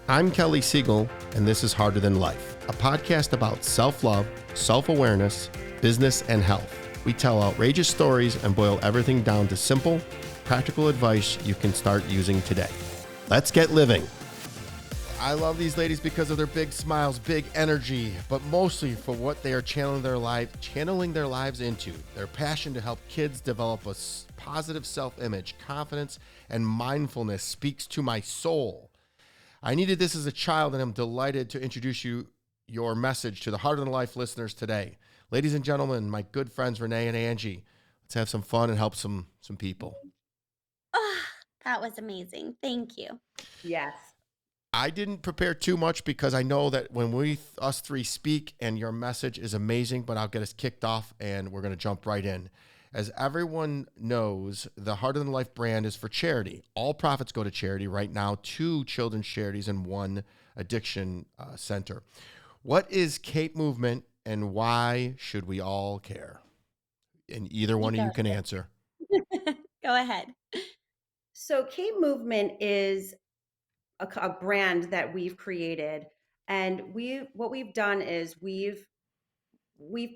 I'm Kelly Siegel, and this is Harder Than Life, a podcast about self-love, self-awareness, business, and health. We tell outrageous stories and boil everything down to simple, practical advice you can start using today. Let's get living. I love these ladies because of their big smiles, big energy, but mostly for what they are channeling their lives into. Their passion to help kids develop a positive self-image, confidence, and mindfulness speaks to my soul. I needed this as a child, and I'm delighted to introduce your message to the Harder Than Life listeners today. Ladies and gentlemen, my good friends Renee and Angie, let's have some fun and help some people. Oh, that was amazing. Thank you. Yes. I didn't prepare too much because I know that when us three speak, and your message is amazing, but I'll get us kicked off and we're going to jump right in. As everyone knows, the Harder Than Life brand is for charity. All profits go to charity right now, 2 children's charities and 1 addiction center. What is CAPE movement and why should we all care? And either one of you can answer. Go ahead. So CAPE movement is a brand that we've created, and what we've done is we've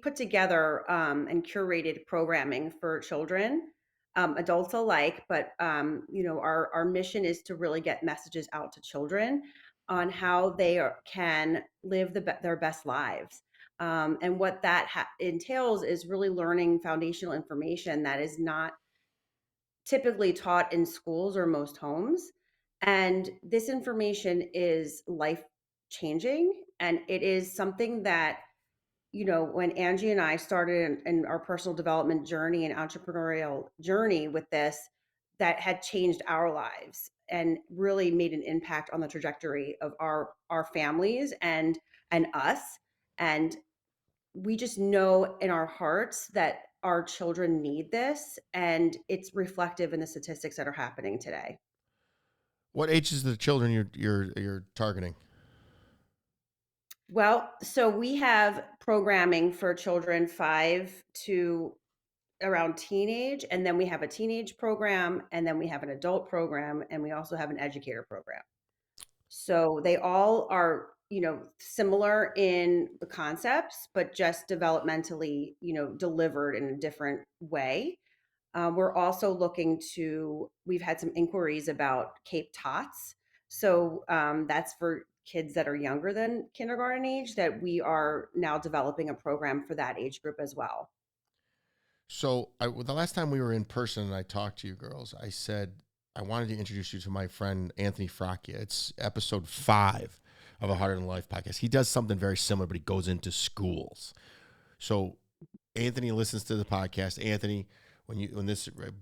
put together and curated programming for children, adults alike. But our mission is to really get messages out to children on how they can live their best lives. And what that entails is really learning foundational information that is not typically taught in schools or most homes. And this information is life changing. And it is something that, when Angie and I started in our personal development journey and entrepreneurial journey with this, that had changed our lives and really made an impact on the trajectory of our families and us. And we just know in our hearts that our children need this, and it's reflective in the statistics that are happening today. What age is the children you're targeting? Well, so we have programming for children 5 to around teenage, and then we have a teenage program, and then we have an adult program, and we also have an educator program. So they all are, similar in the concepts, but just developmentally, delivered in a different way. We're also we've had some inquiries about CAPE TOTS. So that's for kids that are younger than kindergarten age, that we are now developing a program for that age group as well. So the last time we were in person and I talked to you girls, I said I wanted to introduce you to my friend Anthony Fracchia. It's episode 5 of a Harder Than Life podcast. He does something very similar, but he goes into schools. So Anthony listens to the podcast. Anthony,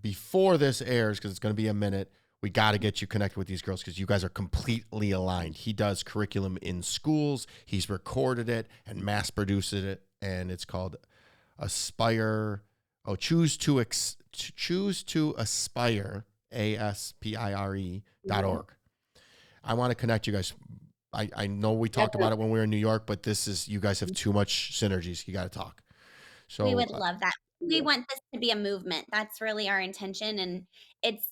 before this airs, because it's going to be a minute, we got to get you connected with these girls because you guys are completely aligned. He does curriculum in schools. He's recorded it and mass produced it, and it's called Aspire. Choose to aspire, ASPIRE.org. I want to connect you guys. I know we talked about it when we were in New York, but you guys have too much synergies. You got to talk. So we would love that. We want this to be a movement. That's really our intention. And it's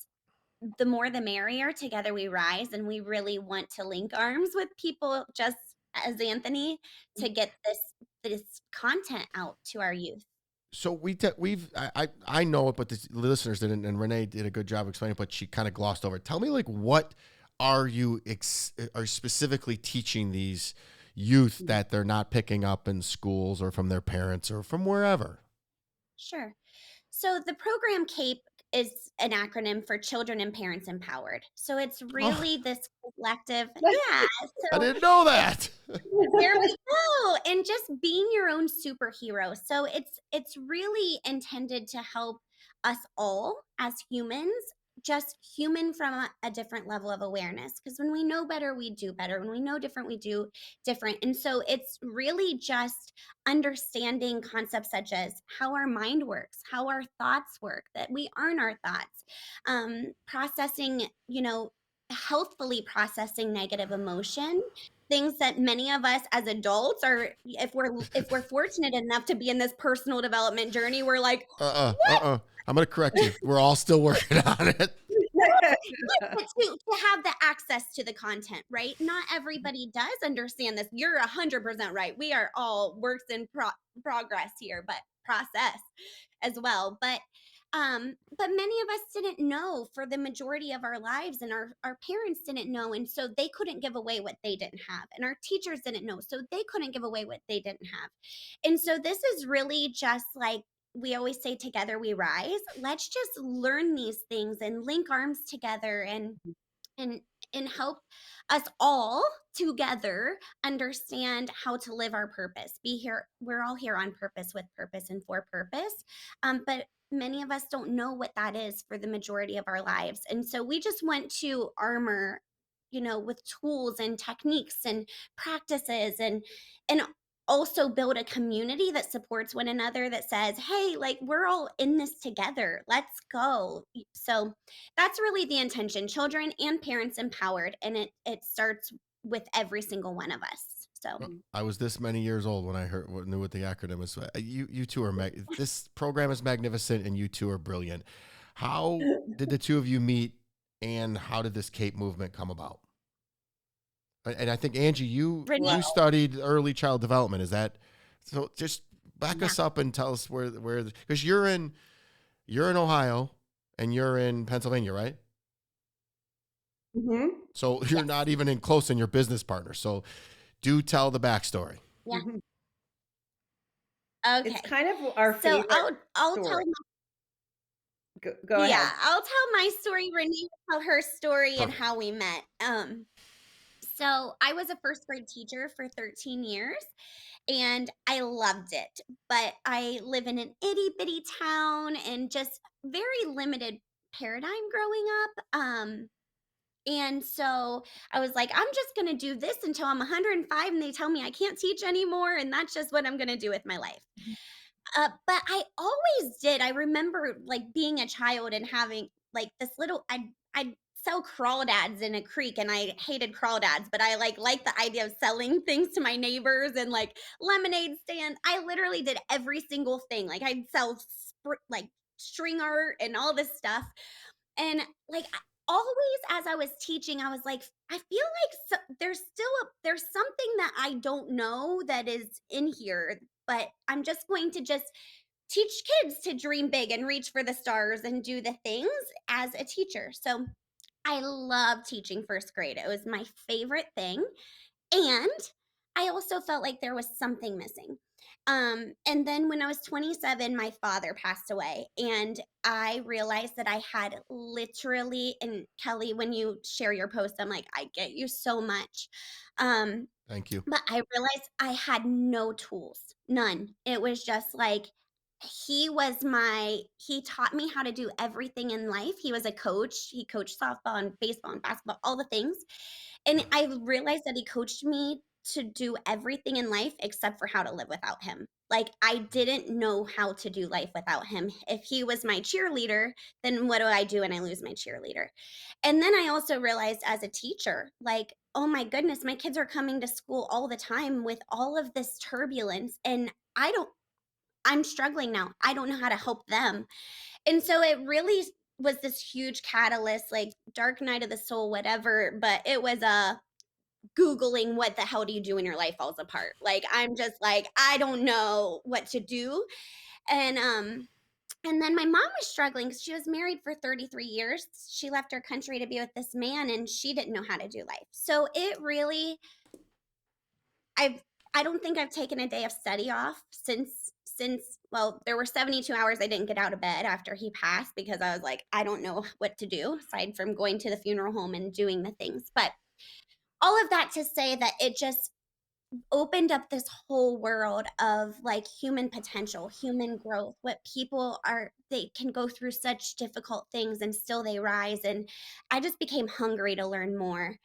the more the merrier. Together we rise. And we really want to link arms with people just as Anthony to get this content out to our youth. So I know it, but the listeners didn't, and Renee did a good job explaining, but she kind of glossed over it. Tell me, what are you are specifically teaching these youth that they're not picking up in schools or from their parents or from wherever? Sure. So the program CAPE is an acronym for Children and Parents Empowered. So it's really this collective. Yeah. So I didn't know that. There we go. And just being your own superhero. So it's really intended to help us all as humans, just human from a different level of awareness. Because when we know better, we do better. When we know different, we do different. And so it's really just understanding concepts such as how our mind works, how our thoughts work, that we aren't our thoughts, processing, healthfully processing negative emotion, things that many of us as adults are, if we're fortunate enough to be in this personal development journey, we're like, I'm going to correct you. We're all still working on it. But to have the access to the content, right? Not everybody does understand this. You're 100% right. We are all works in progress here, but process as well. But many of us didn't know for the majority of our lives, and our parents didn't know, and so they couldn't give away what they didn't have, and our teachers didn't know, so they couldn't give away what they didn't have. And so this is really just like we always say, together we rise. Let's just learn these things and link arms together and and help us all together understand how to live our purpose. Be here. We're all here on purpose, with purpose, and for purpose. But many of us don't know what that is for the majority of our lives. And so we just want to armor, with tools and techniques and practices, and also build a community that supports one another, that says, hey, like, we're all in this together. Let's go. So that's really the intention. Children and parents empowered, and it starts with every single one of us. So I was this many years old when I knew what the acronym was. You two are this program is magnificent, and you two are brilliant. How did the two of you meet, and how did this CAPE movement come about? And I think, Angie, you studied early child development. Is that so? Just back us up and tell us where because you're in Ohio and you're in Pennsylvania, right? Mm-hmm. So you're not even in close in your business partner. So do tell the backstory. Yeah. Mm-hmm. Okay. It's kind of our favorite. So I'll story. tell Go ahead. Yeah, I'll tell my story. Renee will tell her story. Perfect. And how we met. So I was a first grade teacher for 13 years, and I loved it. But I live in an itty bitty town and just very limited paradigm growing up. And so I was like, I'm just going to do this until I'm 105, and they tell me I can't teach anymore, and that's just what I'm going to do with my life. But I always did. I remember like being a child and having like this little. I'd sell crawdads in a creek, and I hated crawdads, but I liked the idea of selling things to my neighbors, and like lemonade stand. I literally did every single thing. Like I'd sell like string art and all this stuff, and like always as I was teaching, I was like, I feel like there's something that I don't know that is in here, but I'm just going to just teach kids to dream big and reach for the stars and do the things as a teacher. So I love teaching first grade. It was my favorite thing. And I also felt like there was something missing. And then when I was 27, my father passed away, and I realized that I had literally, and Kelly, when you share your post, I'm like, I get you so much. Thank you. But I realized I had no tools, none. It was just like, he taught me how to do everything in life. He was a coach. He coached softball and baseball and basketball, all the things. And I realized that he coached me to do everything in life except for how to live without him. Like, I didn't know how to do life without him. If he was my cheerleader, then what do I do when I lose my cheerleader? And then I also realized as a teacher, like, oh my goodness, my kids are coming to school all the time with all of this turbulence, and I'm struggling now. I don't know how to help them. And so it really was this huge catalyst, like dark night of the soul, whatever. But it was Googling what the hell do you do when your life falls apart. Like, I'm just like, I don't know what to do. And then my mom was struggling because she was married for 33 years. She left her country to be with this man, and she didn't know how to do life. So it really, I don't think I've taken a day of study off since well, there were 72 hours I didn't get out of bed after he passed, because I was like, I don't know what to do aside from going to the funeral home and doing the things. But all of that to say that it just opened up this whole world of like human potential, human growth, what people are, they can go through such difficult things and still they rise. And I just became hungry to learn more.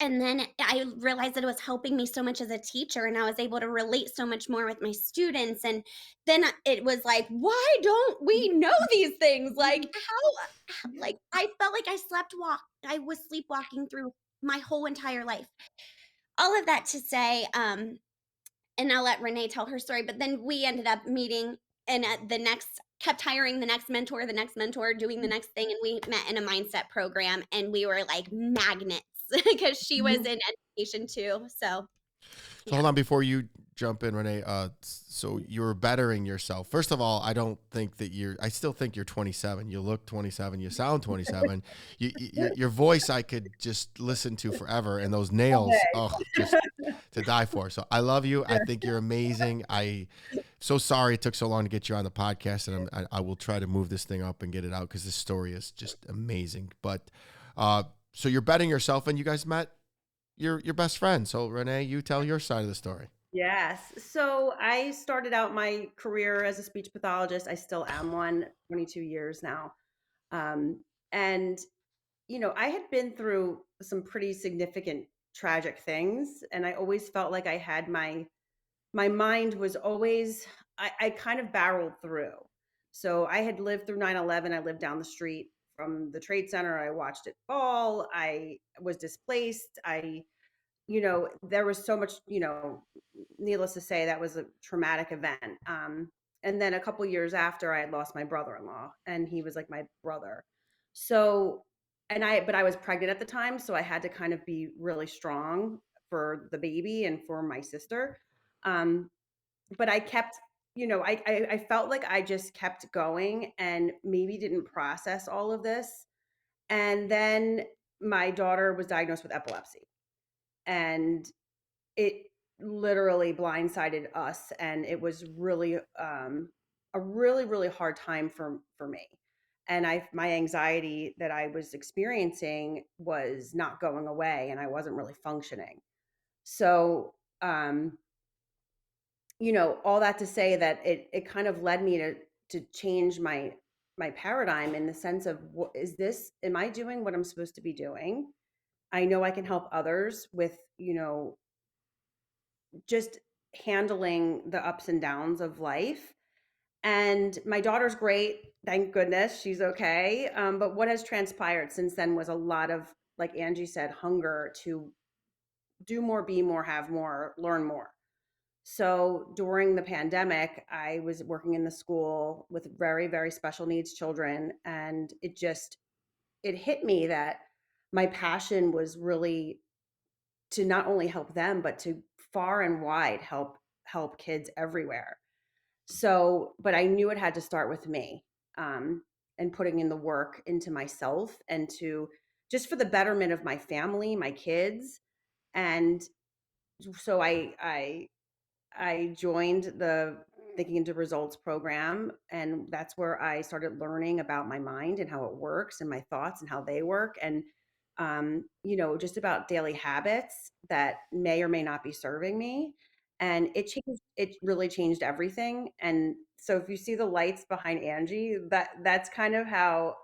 And then I realized that it was helping me so much as a teacher, and I was able to relate so much more with my students. And then it was like, why don't we know these things? Like, like I felt like I was sleepwalking through my whole entire life. All of that to say, and I'll let Renee tell her story, but then we ended up meeting, and the next kept hiring the next mentor, doing the next thing. And we met in a mindset program and we were like magnets because she was in education too. So, So yeah. hold on before you jump in, Renee. So you're bettering yourself. First of all, I still think you're 27. You look 27. You sound 27. Your voice, I could just listen to forever. And those nails, oh, just to die for. So I love you. I think you're amazing. So sorry it took so long to get you on the podcast, and I will try to move this thing up and get it out because this story is just amazing. But so you're betting yourself, and you guys met your best friend. So Renee, you tell your side of the story. Yes. So I started out my career as a speech pathologist. I still am one, 22 years now. And, I had been through some pretty significant tragic things. And I always felt like I had my mind was always, I kind of barreled through. So I had lived through 9/11. I lived down the street from the Trade Center. I watched it fall. I was displaced. There was so much, needless to say, that was a traumatic event. And then a couple years after, I had lost my brother-in-law, and he was like my brother. So, but I was pregnant at the time, so I had to kind of be really strong for the baby and for my sister. Um, but I kept, I felt like I just kept going and maybe didn't process all of this. And then my daughter was diagnosed with epilepsy, and it literally blindsided us, and it was really a really really hard time for me. And my anxiety that I was experiencing was not going away, and I wasn't really functioning. So all that to say that it kind of led me to change my paradigm, in the sense of, what is this, am I doing what I'm supposed to be doing? I know I can help others with, just handling the ups and downs of life. And my daughter's great. Thank goodness she's okay. But what has transpired since then was a lot of, like Angie said, hunger to do more, be more, have more, learn more. So during the pandemic, I was working in the school with very, very special needs children. And it hit me that my passion was really to not only help them, but to far and wide help kids everywhere. So, but I knew it had to start with me, and putting in the work into myself, and to just for the betterment of my family, my kids. And so I joined the Thinking into Results program, and that's where I started learning about my mind and how it works, and my thoughts and how they work, and just about daily habits that may or may not be serving me. And it really changed everything. And so if you see the lights behind Angie, that's kind of how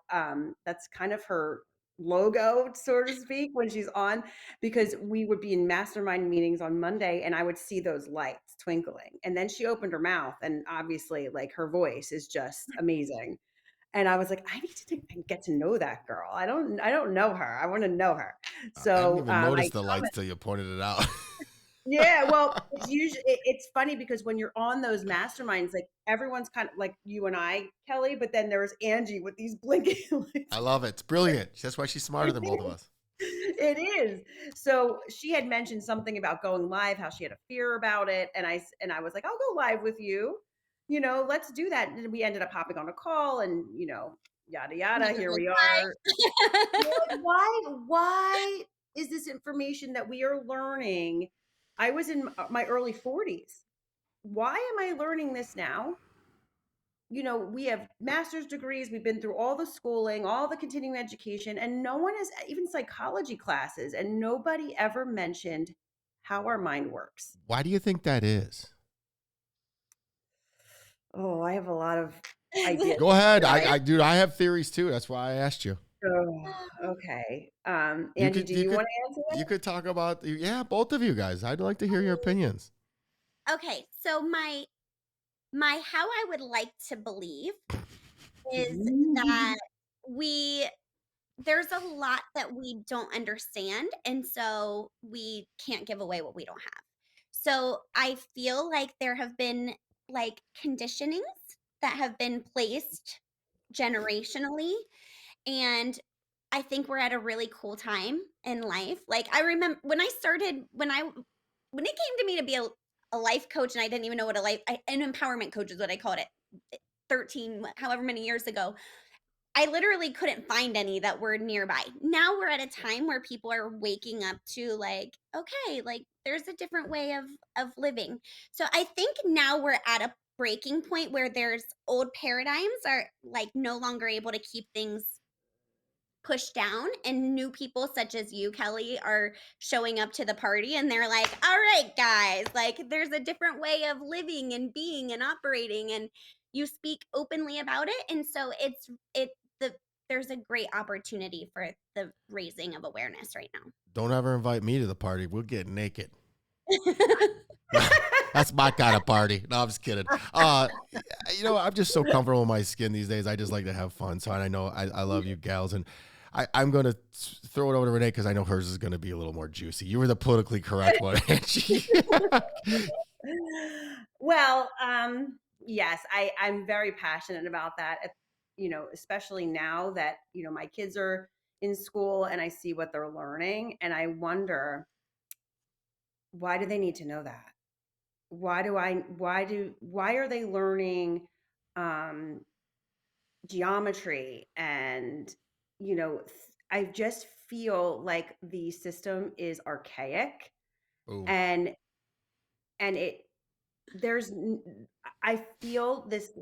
that's kind of her logo, so to speak, when she's on, because we would be in mastermind meetings on Monday, and I would see those lights twinkling. And then she opened her mouth, and obviously, like, her voice is just amazing. And I was like, I need to get to know that girl. I don't know her. I want to know her. I didn't So even notice I the lights till you pointed it out. yeah, well, it's funny because when you're on those masterminds, like, everyone's kind of like you and I, Kelly, but then there's Angie with these blinking lights. I love it. It's brilliant. That's why she's smarter than both of us. It is. So she had mentioned something about going live, how she had a fear about it, and I was like, I'll go live with you. Let's do that. And we ended up hopping on a call, and yada yada. He was Here like, we are. You're "Bye." like, why is this information that we are learning? I was in my early 40s. Why am I learning this now? We have master's degrees, we've been through all the schooling, all the continuing education, and no one has, even psychology classes, and nobody ever mentioned how our mind works. Why do you think that is? Oh, I have a lot of ideas. Go ahead. I Dude, I have theories too. That's why I asked you. oh, okay. You Angie, could, do you you could, want to answer you that? could talk about, yeah, both of you guys. I'd like to hear your opinions. Okay, so my how I would like to believe is that we there's a lot that we don't understand, and so we can't give away what we don't have. So I feel like there have been like conditionings that have been placed generationally. And I think we're at a really cool time in life. Like, I remember when I started, when it came to me to be a life coach, and I didn't even know what an empowerment coach is what I called it 13, however many years ago. I literally couldn't find any that were nearby. Now we're at a time where people are waking up to, like, okay, like there's a different way of living. So I think now we're at a breaking point where there's old paradigms are like no longer able to keep things pushed down, and new people such as you, Kelly, are showing up to the party, and they're like, all right, guys, like there's a different way of living and being and operating, and you speak openly about it. And so the there's a great opportunity for the raising of awareness right now. Don't ever invite me to the party. We'll get naked. That's my kind of party. No, I'm just kidding. I'm just so comfortable in my skin these days. I just like to have fun. So I know I love you gals, and I'm going to throw it over to Renee because I know hers is going to be a little more juicy. You were the politically correct one, Angie. Well, yes, I'm very passionate about that. Especially now that, my kids are in school and I see what they're learning, and I wonder, why do they need to know that? Why are they learning geometry? And, I just feel like the system is archaic. Ooh. and it there's I feel this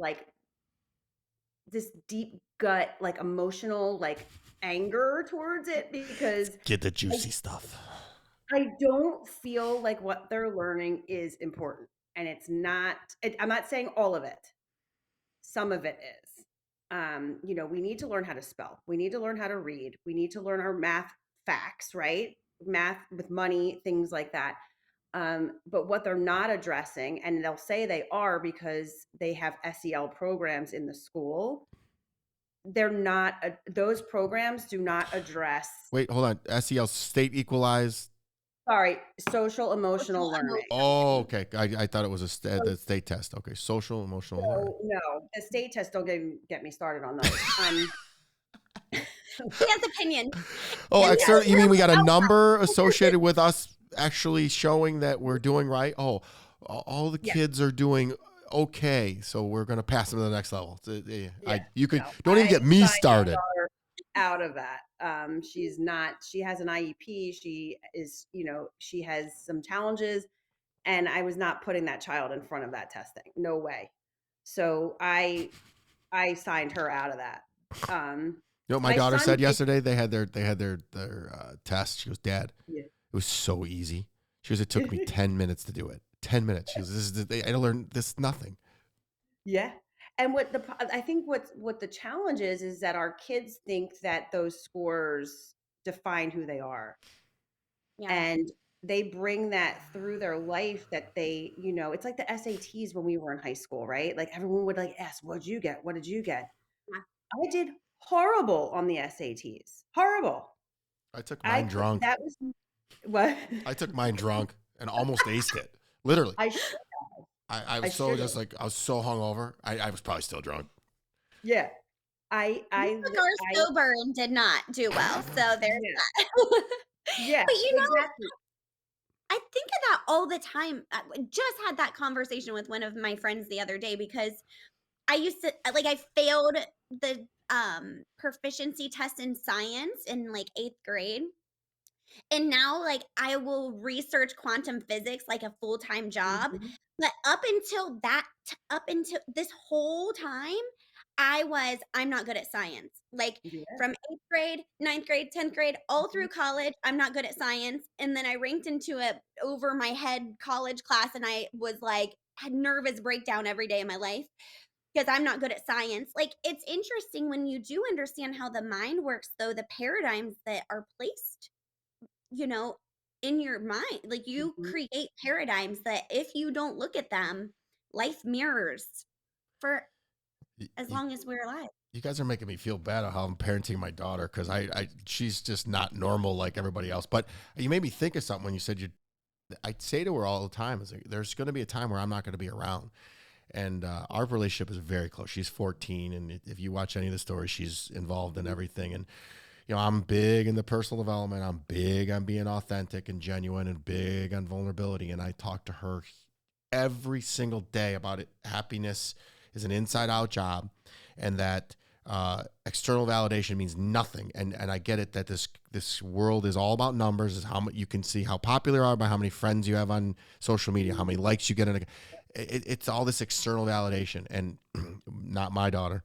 deep gut, like emotional, like anger towards it, because Get the juicy stuff. I don't feel like what they're learning is important. And it's not, I'm not saying all of it. Some of it is. We need to learn how to spell. We need to learn how to read. We need to learn our math facts, right? Math with money, things like that. But what they're not addressing, and they'll say they are because they have SEL programs in the school, they're not, those programs do not address. Wait, hold on. SEL, state equalized. Sorry, social emotional learning. Oh, okay. I thought it was the state test. Okay, social emotional learning. No, the state test, don't get me started on those. He has opinions. Oh, external. You mean we got a number associated with us actually showing that we're doing right? Oh, all the kids are doing okay, so we're going to pass them to the next level. Don't even get me started. Out of that. She has an IEP. She is, she has some challenges, and I was not putting that child in front of that testing. No way. So I signed her out of that. You know what my daughter said yesterday? They had their test. She goes, Dad, it was so easy. She goes, it took me 10 minutes to do it. 10 minutes. She goes, I learned this nothing. Yeah. And I think what the challenge is that our kids think that those scores define who they are. Yeah. And they bring that through their life, that they, it's like the SATs when we were in high school, right? Like everyone would like ask, what'd you get? What did you get? Yeah. I did horrible on the SATs. Horrible. I took mine drunk. That was what? I took mine drunk and almost aced it. Literally. I should have. I was I was so hungover. I was probably still drunk. Yeah. I sober and did not do well. So there's that. Yeah. But exactly. I think of that all the time. I just had that conversation with one of my friends the other day, because I used to, like, I failed the proficiency test in science in like 8th grade. And now, like, I will research quantum physics like a full-time job. Mm-hmm. But up until this whole time, I'm not good at science. Like, from 8th grade, 9th grade, 10th grade, all through college, I'm not good at science. And then I ranked into a over my head college class, and I was like, had nervous breakdown every day of my life because I'm not good at science. Like, it's interesting when you do understand how the mind works, though, the paradigms that are placed, in your mind, like, you create paradigms that if you don't look at them, life mirrors for as long as we're alive. You guys are making me feel bad how I'm parenting my daughter, because she's just not normal like everybody else. But you made me think of something when you said I say to her all the time, is like, there's going to be a time where I'm not going to be around. and our relationship is very close. She's 14, and if you watch any of the stories, she's involved in everything. And I'm big in the personal development. I'm big on being authentic and genuine, and big on vulnerability. And I talk to her every single day about it. Happiness is an inside-out job, and that external validation means nothing. And I get it that this world is all about numbers. Is how much you can see how popular you are by how many friends you have on social media, how many likes you get in it's all this external validation, and not my daughter.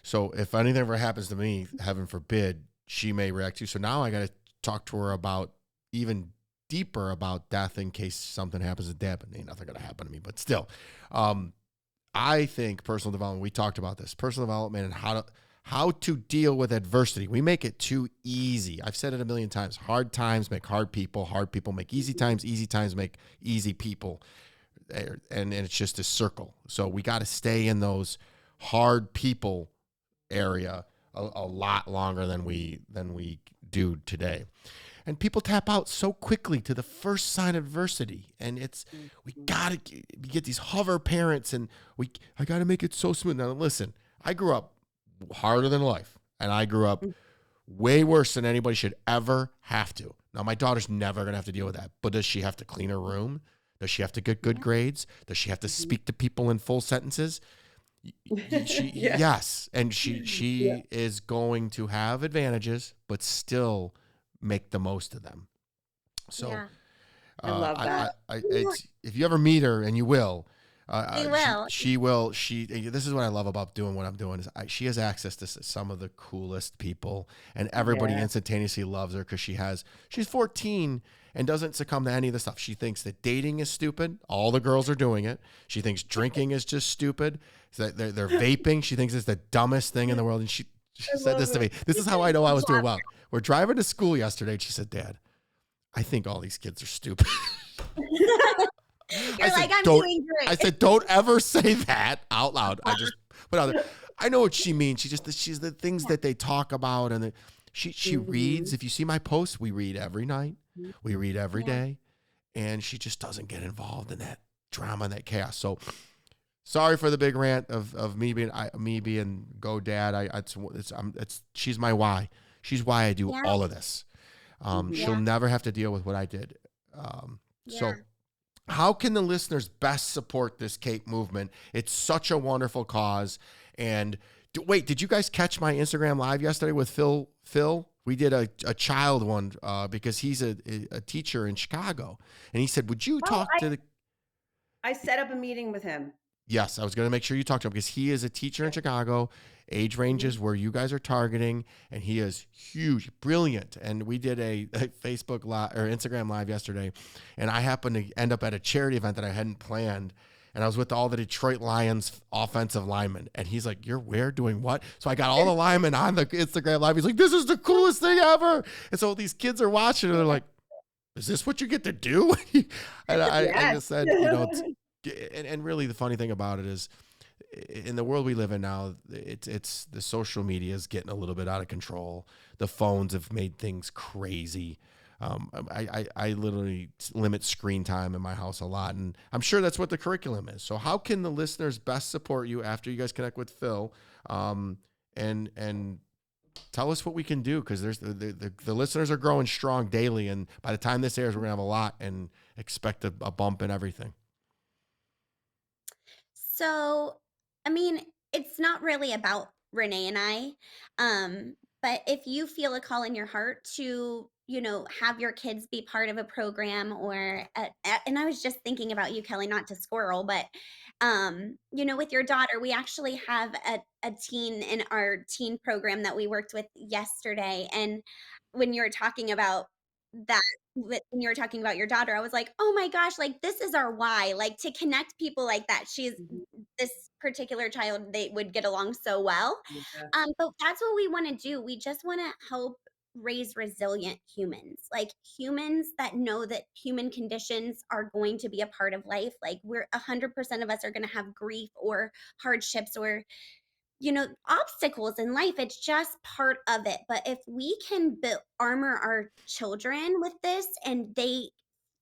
So if anything ever happens to me, heaven forbid, she may react to. So now I got to talk to her about even deeper about death in case something happens to Deb. And ain't nothing going to happen to me, but still, I think personal development, we talked about this, personal development and how to deal with adversity. We make it too easy. I've said it a million times. Hard times make hard people make easy times make easy people. And it's just a circle. So we got to stay in those hard people area a lot longer than we do today. And people tap out so quickly to the first sign of adversity. And we got to get these hover parents, and I got to make it so smooth. Now, listen, I grew up harder than life, and I grew up way worse than anybody should ever have to. Now, my daughter's never going to have to deal with that, but does she have to clean her room? Does she have to get good grades? Does she have to speak to people in full sentences? Yes. And she is going to have advantages, but still make the most of them. So I love that. If you ever meet her, and you will, She will. this is what I love about doing what I'm doing is she has access to some of the coolest people, and everybody instantaneously loves her because she's 14 and doesn't succumb to any of the stuff. She thinks that dating is stupid. All the girls are doing it. She thinks drinking is just stupid. They're vaping. She thinks it's the dumbest thing in the world. And she said this to me. This is how I know I was doing well. We're driving to school yesterday, and she said, "Dad, I think all these kids are stupid." I'm doing great. I said, "Don't ever say that out loud." I just put out there. I know what she means. She's the things that they talk about, and she reads. If you see my posts, we read every night. We read every day, and she just doesn't get involved in that drama and that chaos. So sorry for the big rant of me being go dad. She's my why. She's why I do all of this. She'll never have to deal with what I did. So how can the listeners best support this CAPE movement? It's such a wonderful cause. And wait, did you guys catch my Instagram live yesterday with Phil? We did a child one because he's a teacher in Chicago. And he said, would you talk to the... I set up a meeting with him. Yes, I was going to make sure you talk to him because he is a teacher in Chicago, age ranges where you guys are targeting, and he is huge, brilliant. And we did a Facebook live or Instagram live yesterday, and I happened to end up at a charity event that I hadn't planned, and I was with all the Detroit Lions offensive linemen, and he's like, "You're where doing what?" So I got all the linemen on the Instagram live. He's like, "This is the coolest thing ever!" And so these kids are watching, and they're like, "Is this what you get to do?" And I just said, and really the funny thing about it is, in the world we live in now, it's the social media is getting a little bit out of control. The phones have made things crazy. I literally limit screen time in my house a lot, and I'm sure that's what the curriculum is. So how can the listeners best support you after you guys connect with Phil, and tell us what we can do? Because there's the listeners are growing strong daily, and by the time this airs, we're gonna have a lot and expect a bump in everything. So, I mean, it's not really about Renee and I, but if you feel a call in your heart to, have your kids be part of a program and I was just thinking about you, Kelly, not to squirrel, but, with your daughter, we actually have a teen in our teen program that we worked with yesterday. And when you were talking about that, when you were talking about your daughter, I was like, oh my gosh, like this is our why, like to connect people like that. This particular child, they would get along so well. But that's what we want to do. We just want to help raise resilient humans, like humans that know that human conditions are going to be a part of life. Like 100% of us are going to have grief or hardships or obstacles in life. It's just part of it. But if we can armor our children with this, and they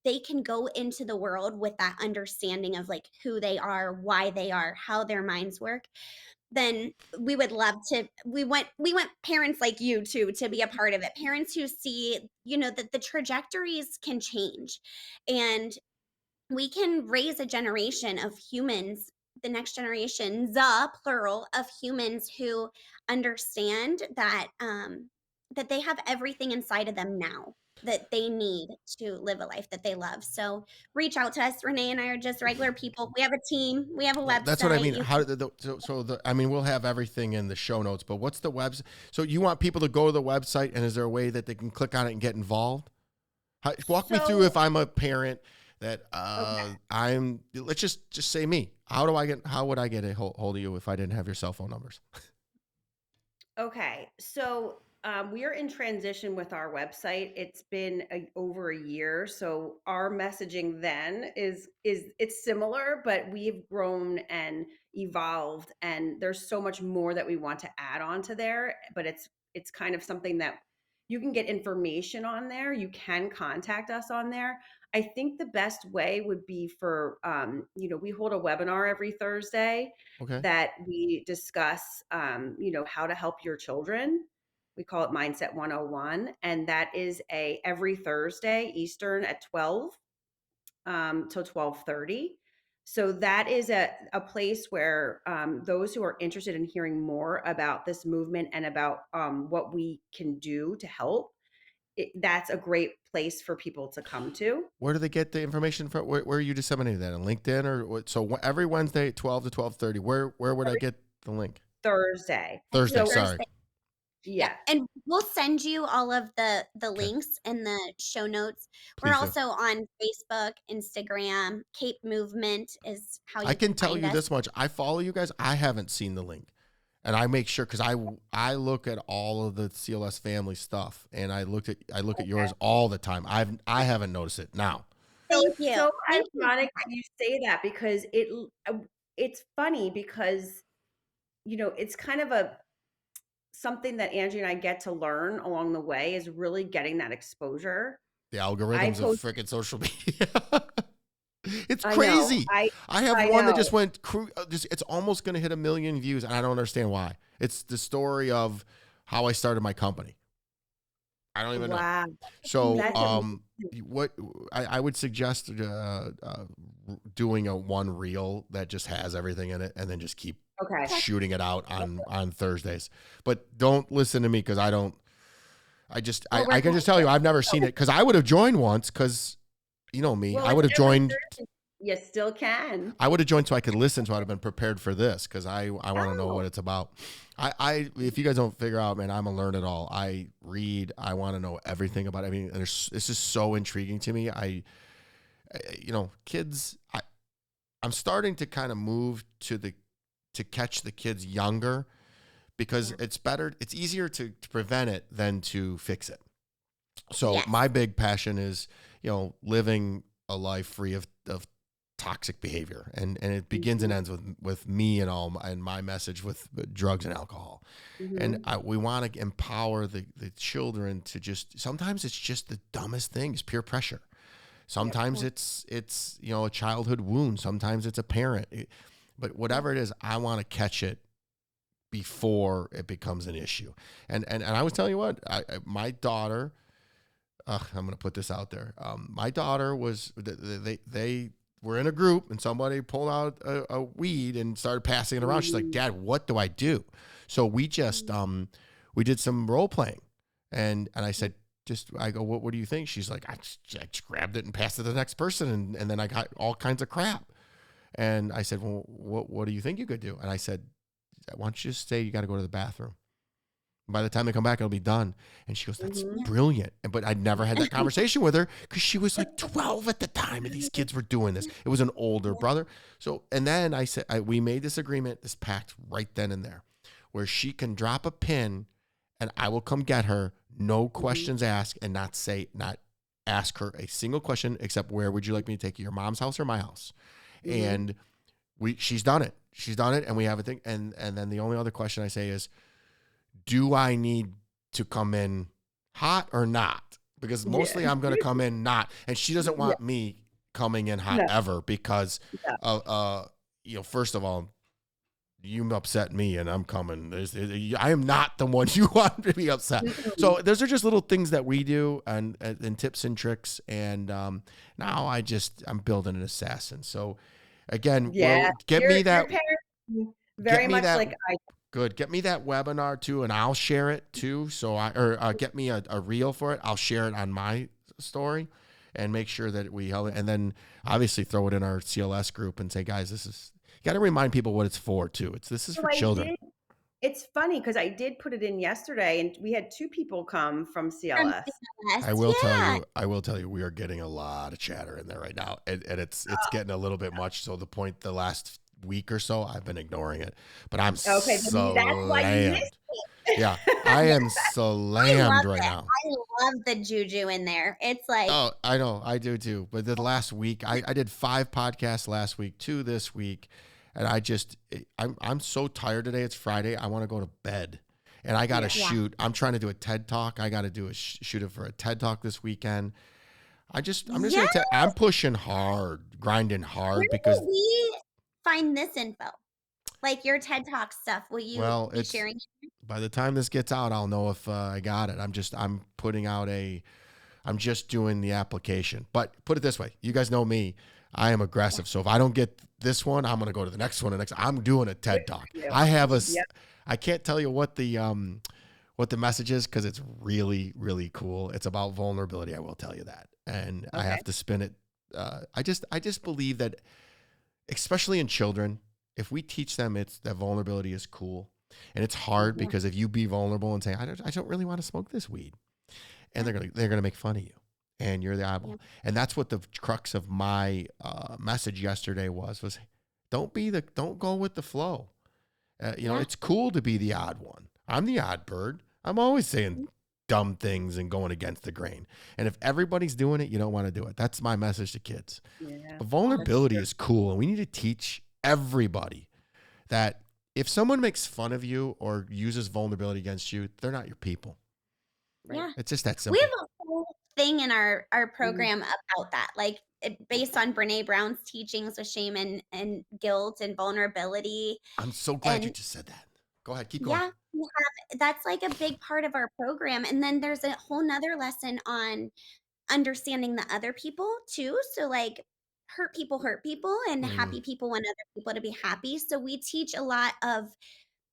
they can go into the world with that understanding of like who they are, why they are, how their minds work, then we would love to, we want parents like you too to be a part of it. Parents who see, that the trajectories can change, and we can raise a generation of humans, the next generation, the plural of humans, who understand that they have everything inside of them now that they need to live a life that they love. So reach out to us. Renee and I are just regular people. We have a team. We have a That's what I website. mean. How did I mean, we'll have everything in the show notes, but what's the website? So you want people to go to the website, and is there a way that they can click on it and get involved? Walk me through, if I'm a parent that Okay. let's just say me. How would I get a hold of you if I didn't have your cell phone numbers? Okay, so we are in transition with our website. It's been over a year, so our messaging then is it's similar, but we've grown and evolved, and there's so much more that we want to add on to there. But it's kind of something that you can get information on there. You can contact us on there. I think the best way would be for we hold a webinar every Thursday Okay. that we discuss, how to help your children. We call it Mindset 101. And that is every Thursday Eastern at 12 till 12:30. So that is a place where those who are interested in hearing more about this movement and about what we can do to help, that's a great place for people to come to. Where do they get the information from? Where are you disseminating that, on LinkedIn or what? So every Wednesday, 12 to 12:30. Where would I get the link? Thursday. I think Thursday. So Sorry. Thursday. Yep. yeah. And we'll send you all of the Okay. links in the show notes. We're Please do. also on Facebook, Instagram. Cape Movement is how I you can can tell find you us. this much. I follow you guys. I haven't seen the link. And I make sure, because I look at all of the CLS family stuff, and I look at yours all the time. I haven't noticed it now. Thank It's you. so Thank you. ironic that you say that because it's funny because it's kind of a something that Angie and I get to learn along the way is really getting that exposure. The I algorithms of post freaking social media. It's I know. crazy. I have I one that know. just went just it's almost going to hit 1 million views, and I don't understand why. It's the story of how I started my company. I don't even know. Wow. So, That's amazing. what I would suggest doing a one reel that just has everything in it, and then just keep Okay. Okay. shooting it out on Thursdays. But don't listen to me, because I don't. I just Well, I we're can going just tell you I've never seen it, because I would have joined once, because you know me, Well, I it's would have every joined. Thursday. You still can. I would have joined so I could listen, so I'd have been prepared for this, because I want to know Oh, what it's about. If you guys don't figure out, man, I'm a learn it all. I read. I want to know everything about it. I mean, this is so intriguing to me. Kids. I'm starting to kind of move to catch the kids younger, because yeah. it's easier to prevent it than to fix it. So Yes. my big passion is, living a life free of toxic behavior, and it begins and Mhm. ends with me and my message with drugs and alcohol. And Mhm. we want to empower the children to sometimes it's just the dumbest thing is peer pressure. Yep. Sometimes it's a childhood wound. Sometimes it's a parent. But whatever it is, I want to catch it before it becomes an issue. And I was telling you what, my daughter, I'm going to put this out there. My daughter they were in a group, and somebody pulled out a weed and started passing it around. She's like, Mhm. "Dad, what do I do?" So we just we did some role playing, and I said, I go, what do you think? She's like, I just grabbed it and passed it to the next person, and then I got all kinds of crap. And I said, well, what do you think you could do? And I said, why don't you just say you got to go to the bathroom? By the time they come back, it'll be done. And she goes, that's Mhm. brilliant. But I'd never had that conversation with her, because she was like 12 at the time, and these kids were doing this. It was an older brother. So, and then I said, we made this agreement, this pact right then and there, where she can drop a pin and I will come get her, no Mhm. questions asked, and not ask her a single question except, where would you like me to take you, your mom's house or my house? Mhm. And she's done it. She's done it, and we have a thing. And then the only other question I say is, do I need to come in hot or not? because mostly Yeah. I'm going to come in not, and she doesn't Yeah. want me coming in hot No. ever because, Yeah. first of all, you upset me and I'm coming. I am not the one you want to be upset. Mm-mm. So those are just little things that we do and tips and tricks. And now I'm building an assassin. So again, Yeah. get Your me that, parents get very me much that. like I. Good. Get me that webinar too, and I'll share it too. So get me a reel for it. I'll share it on my story and make sure that we held it. And then obviously throw it in our CLS group and say, guys, you got to remind people what it's for too. This is So for I children. did. It's funny because I did put it in yesterday, and we had 2 people come from From CLS. CLS. I will Yeah. tell you, we are getting a lot of chatter in there right now. And it's getting a little bit much. So the last week or so, I've been ignoring it, but I'm Okay, then that's why you slammed. missed it. Yeah, I am I slammed love right it. now. I love the juju in there. It's like, Oh, I know. I do too. But the last week, I did 5 podcasts last week, 2 this week. And I'm so tired today. It's Friday. I want to go to bed. And I got to Yeah. shoot. I'm trying to do a TED Talk. I got to do shoot it for a TED Talk this weekend. I'm just yeah. going to I'm pushing hard, grinding hard Where because, will we find this info? Like your TED Talk stuff. Will you well, be sharing? by the time this gets out, I'll know if I got it. I'm putting out I'm just doing the application. But put it this way, you guys know me. I am aggressive. So if I don't get this one, I'm going to go to the next one. I'm doing a TED Talk. Yeah. I have Yep. I can't tell you what the message is because it's really, really cool. It's about vulnerability. I will tell you that. And I have to spin it. I just believe that, especially in children, if we teach them that vulnerability is cool. And it's hard because if you be vulnerable and say, I don't really want to smoke this weed, and they're going to make fun of you. And you're the eyeball. Yeah. And that's what the crux of my message yesterday was don't go with the flow. It's cool to be the odd one. I'm the odd bird. I'm always saying dumb things and going against the grain. And if everybody's doing it, you don't want to do it. That's my message to kids. Yeah. But vulnerability is cool. And we need to teach everybody that if someone makes fun of you or uses vulnerability against you, they're not your people. Right. Yeah. It's just that simple. We have a whole thing in our program about that, like based on Brene Brown's teachings with shame and guilt and vulnerability. I'm so glad you And just said that. Go ahead, keep going. yeah, we have, that's like a big part of our program. And then there's a whole nother lesson on understanding the other people too. So like hurt people and happy people want other people to be happy. So we teach a lot of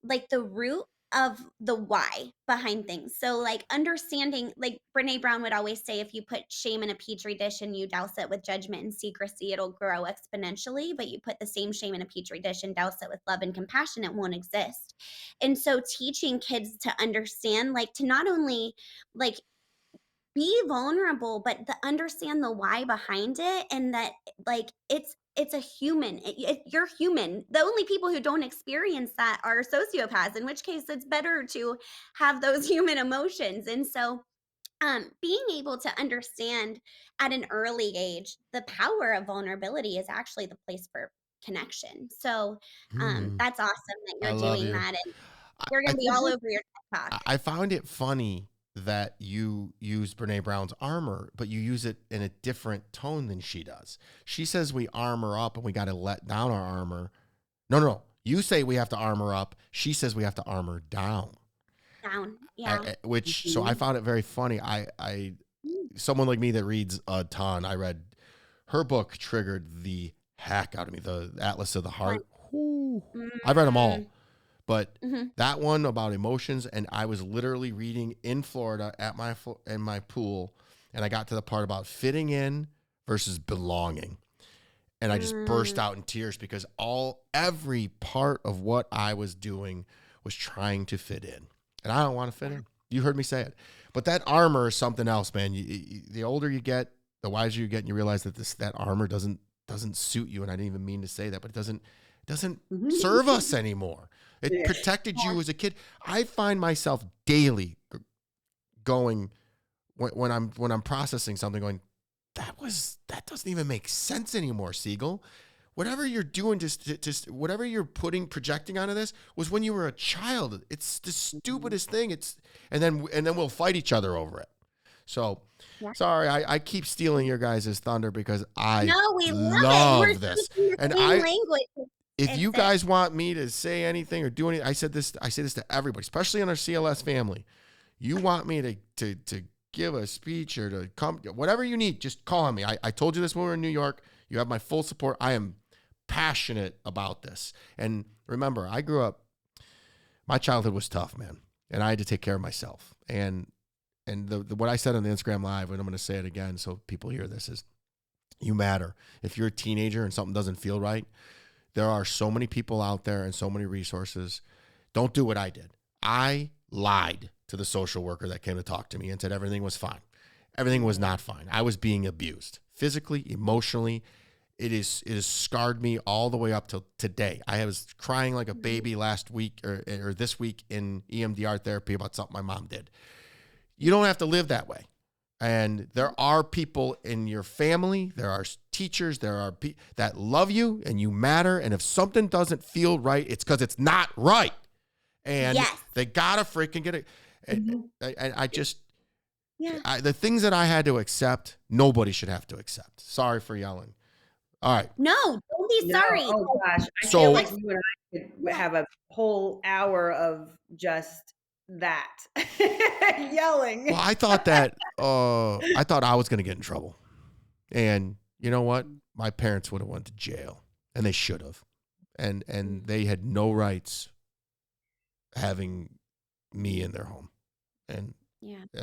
like the root of the why behind things. So like understanding, like Brene Brown would always say, if you put shame in a petri dish and you douse it with judgment and secrecy, it'll grow exponentially. But you put the same shame in a petri dish and douse it with love and compassion, it won't exist. And so teaching kids to understand, like to not only like be vulnerable, but to understand the why behind it, and that like it's a human. You're human. The only people who don't experience that are sociopaths, in which case it's better to have those human emotions. And so being able to understand at an early age the power of vulnerability is actually the place for connection. So that's awesome that I you're love doing you. that, and we're I, going to be all over your TikTok. I found it funny that you use Brene Brown's armor, but you use it in a different tone than she does. She says we armor up and we got to let down our armor. No. You say we have to armor up. She says we have to armor down. Yeah. So I found it very funny. Someone like me that reads a ton, I read her book, triggered the heck out of me. The Atlas of the Heart. Whew. I've read them all. But that one about emotions, and I was literally reading in Florida at my pool, and I got to the part about fitting in versus belonging, and I just burst out in tears because every part of what I was doing was trying to fit in, and I don't want to fit in. You heard me say it, but that armor is something else, man. The older you get, the wiser you get, and you realize that that armor doesn't suit you, and I didn't even mean to say that, but it doesn't serve us anymore. It protected you as a kid. I find myself daily going when I'm processing something, going, that doesn't even make sense anymore, Siegel. Whatever you're doing, just whatever you're projecting onto this was when you were a child. It's the stupidest thing. And then we'll fight each other over it. So Yeah. sorry, I keep stealing your guys' thunder because I No, we love it. We're love this. speaking the And same language. if you It's guys want me to say anything or do anything, I say this to everybody, especially in our CLS family. You want me to give a speech or to come, whatever you need, just call on me. I told you this when we were in New York. You have my full support. I am passionate about this. And remember, I grew up, my childhood was tough, man. And I had to take care of myself. And what I said on the Instagram Live, and I'm going to say it again so people hear this, is you matter. If you're a teenager and something doesn't feel right, there are so many people out there and so many resources. Don't do what I did. I lied to the social worker that came to talk to me and said everything was fine. Everything was not fine. I was being abused physically, emotionally. It is scarred me all the way up till today. I was crying like a baby last week or this week in EMDR therapy about something my mom did. You don't have to live that way. And there are people in your family, there are teachers, there are people that love you and you matter. And if something doesn't feel right, it's because it's not right. And they gotta freaking get it. And I just, the things that I had to accept, nobody should have to accept. Sorry for yelling. All right. No, don't be sorry. Oh gosh, I So- feel like you and I could have a whole hour of just that yelling. Well, I thought that I was going to get in trouble. And you know what? My parents would have went to jail, and they should have. And they had no rights having me in their home. And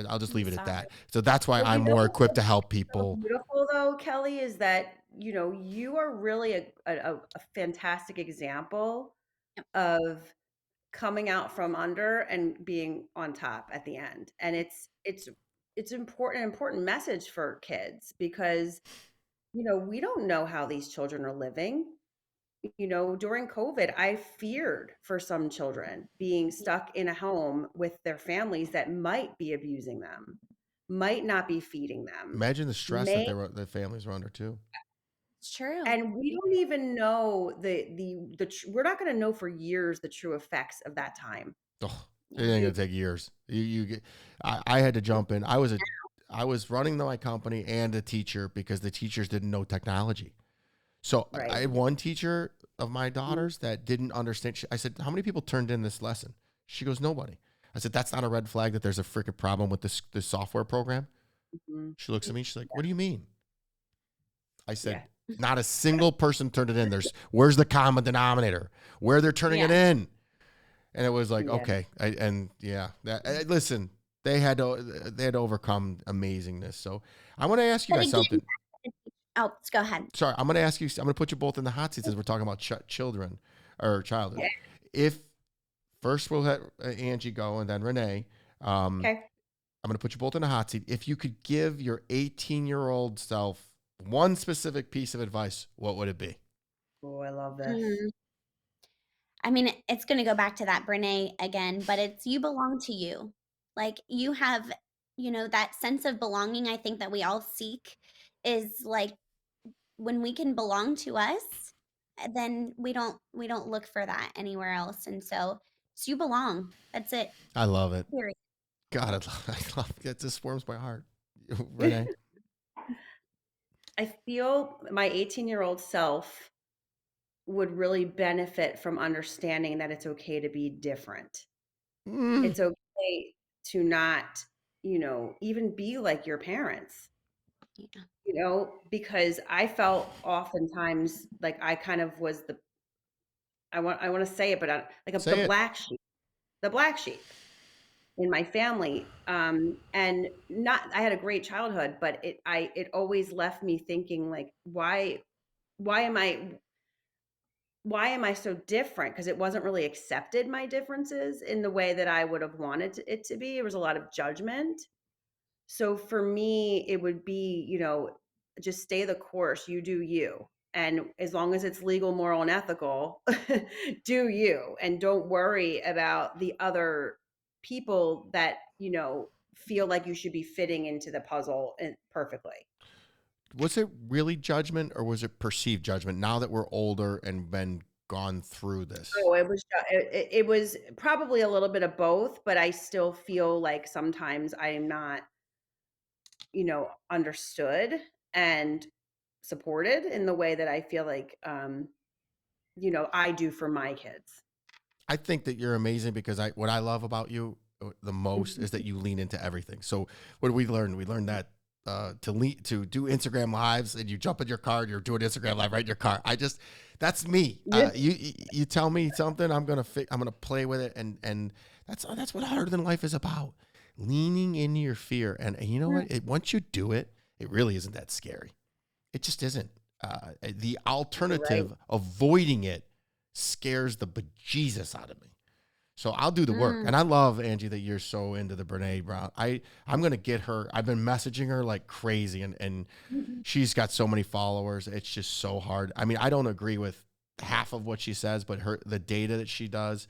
I'll just leave it at that. So that's why I'm more equipped to help people. Beautiful though, Kelly, is that you are really a fantastic example of coming out from under and being on top at the end. And it's an important message for kids because we don't know how these children are living. During COVID, I feared for some children being stuck in a home with their families that might be abusing them, might not be feeding them. Imagine the stress that the families were under too. It's true. And we don't even know we're not going to know for years the true effects of that time. Oh, it ain't gonna take years. I had to jump in. I was running my company and a teacher because the teachers didn't know technology. So I had one teacher of my daughters that didn't understand. I said, "How many people turned in this lesson?" She goes, "Nobody." I said, "That's not a red flag that there's a freaking problem with this software program." She looks at me. She's like, "What do you mean?" I said, "Not a single person turned it in. Where's the common denominator? Where they're turning it in?" And it was like, okay, listen, they had to overcome amazingness. So I want to ask you guys something. Oh, let's go ahead. Sorry, I'm going to put you both in the hot seat since we're talking about children or childhood. Yeah. If first we'll let Angie go and then Renee. Okay. I'm going to put you both in the hot seat. If you could give your 18-year-old self one specific piece of advice, what would it be? Oh, I love this. I mean, it's going to go back to that Brene again, but it's you belong to you. Like you have, that sense of belonging I think that we all seek is like when we can belong to us, then we don't look for that anywhere else. And so you belong. That's it. I love it. Period. God, I love it. It just warms my heart. Renee? I feel my 18-year-old self would really benefit from understanding that it's okay to be different. It's okay to not, even be like your parents. Yeah. Because I felt oftentimes like I kind of was I want to say it, but the black sheep in my family. And I had a great childhood, but it always left me thinking like, why am I so different? Because it wasn't really accepted, my differences in the way that I would have wanted it to be. There was a lot of judgment. So for me, it would be, just stay the course, you do you. And as long as it's legal, moral, and ethical, do you. And don't worry about the other people that, feel like you should be fitting into the puzzle perfectly. Was it really judgment or was it perceived judgment now that we're older and been gone through this? Oh, it was probably a little bit of both, but I still feel like sometimes I'm not understood and supported in the way that I feel like, I do for my kids. I think that you're amazing because what I love about you the most is that you lean into everything. So what did we learn? We learned that to do Instagram lives, and you jump in your car and you're doing Instagram live right in your car. That's me. Yeah. You tell me something, I'm gonna play with it, and that's what Harder Than Life is about. Leaning into your fear, and you know what? Once you do it, it really isn't that scary. It just isn't. The alternative, avoiding it, scares the bejesus out of me. So I'll do the work. And I love, Angie, that you're so into the Brene Brown. I'm going to get her. I've been messaging her like crazy, and she's got so many followers. It's just so hard. I mean, I don't agree with half of what she says, but the data that she does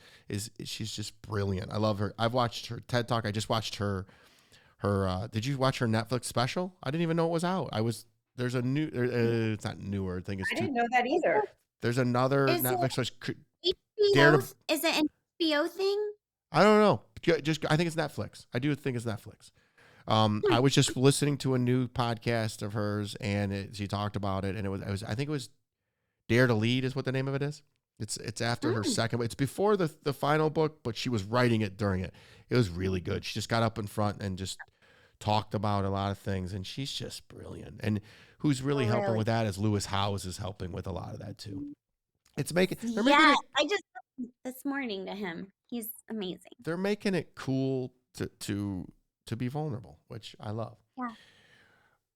she's just brilliant. I love her. I've watched her TED Talk. I just watched her did you watch her Netflix special? I didn't even know it was out. There's a new, it's not newer. I think it's I didn't know that either. There's another Is Netflix. HBO? Is it an HBO thing? I don't know. I think it's Netflix. I do think it's Netflix. I was just listening to a new podcast of hers, and she talked about it, and I think it was Dare to Lead is what the name of it is. It's after her second. It's before the final book, but she was writing it during it. It was really good. She just got up in front and just talked about a lot of things, and she's just brilliant. And who's really helping with that is Lewis Howes is helping with a lot of that too. They're making it, I just this morning to him. He's amazing. They're making it cool to be vulnerable, which I love. Yeah.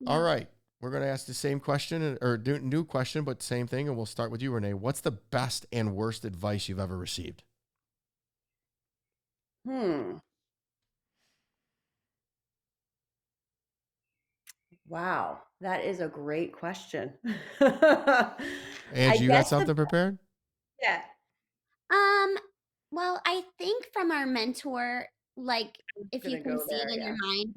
All right. We're going to ask the same question or new question, but same thing. And we'll start with you, Renee. What's the best and worst advice you've ever received? Wow, that is a great question. Angie, you got something prepared? Yeah. Well, I think from our mentor, like if you can see it in your mind,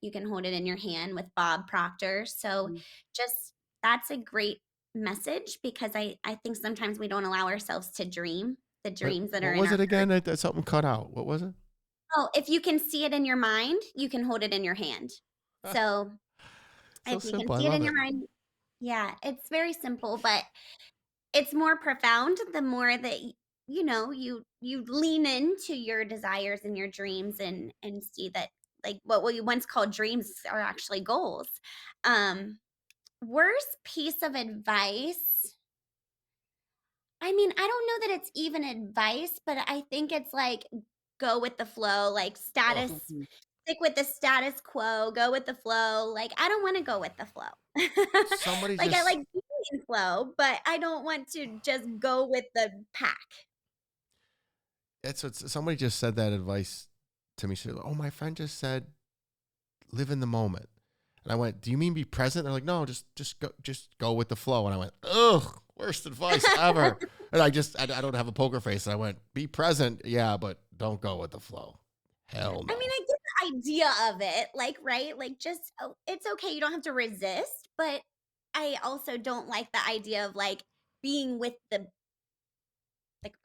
you can hold it in your hand with Bob Proctor. So just that's a great message because I think sometimes we don't allow ourselves to dream the dreams that are in our What was it again? Something cut out. What was it? Oh, if you can see it in your mind, you can hold it in your hand. So if you can see it in your mind, yeah, it's very simple, but it's more profound the more that you lean into your desires and your dreams and see that like what we once called dreams are actually goals. Worst piece of advice, I mean, I don't know that it's even advice, but I think it's like go with the flow, like stick with the status quo, go with the flow. Like I don't want to go with the flow. Like I like being in flow, but I don't want to just go with the pack. Somebody just said that advice to me. She said, "Oh, my friend just said, live in the moment." And I went, "Do you mean be present?" They're like, "No, just go with the flow." And I went, "Ugh, worst advice ever." And I don't have a poker face. And I went, "Be present, yeah, but don't go with the flow." Hell no. I mean, I get the idea of it, like, right? Like, just it's okay. You don't have to resist, but I also don't like the idea of like being with the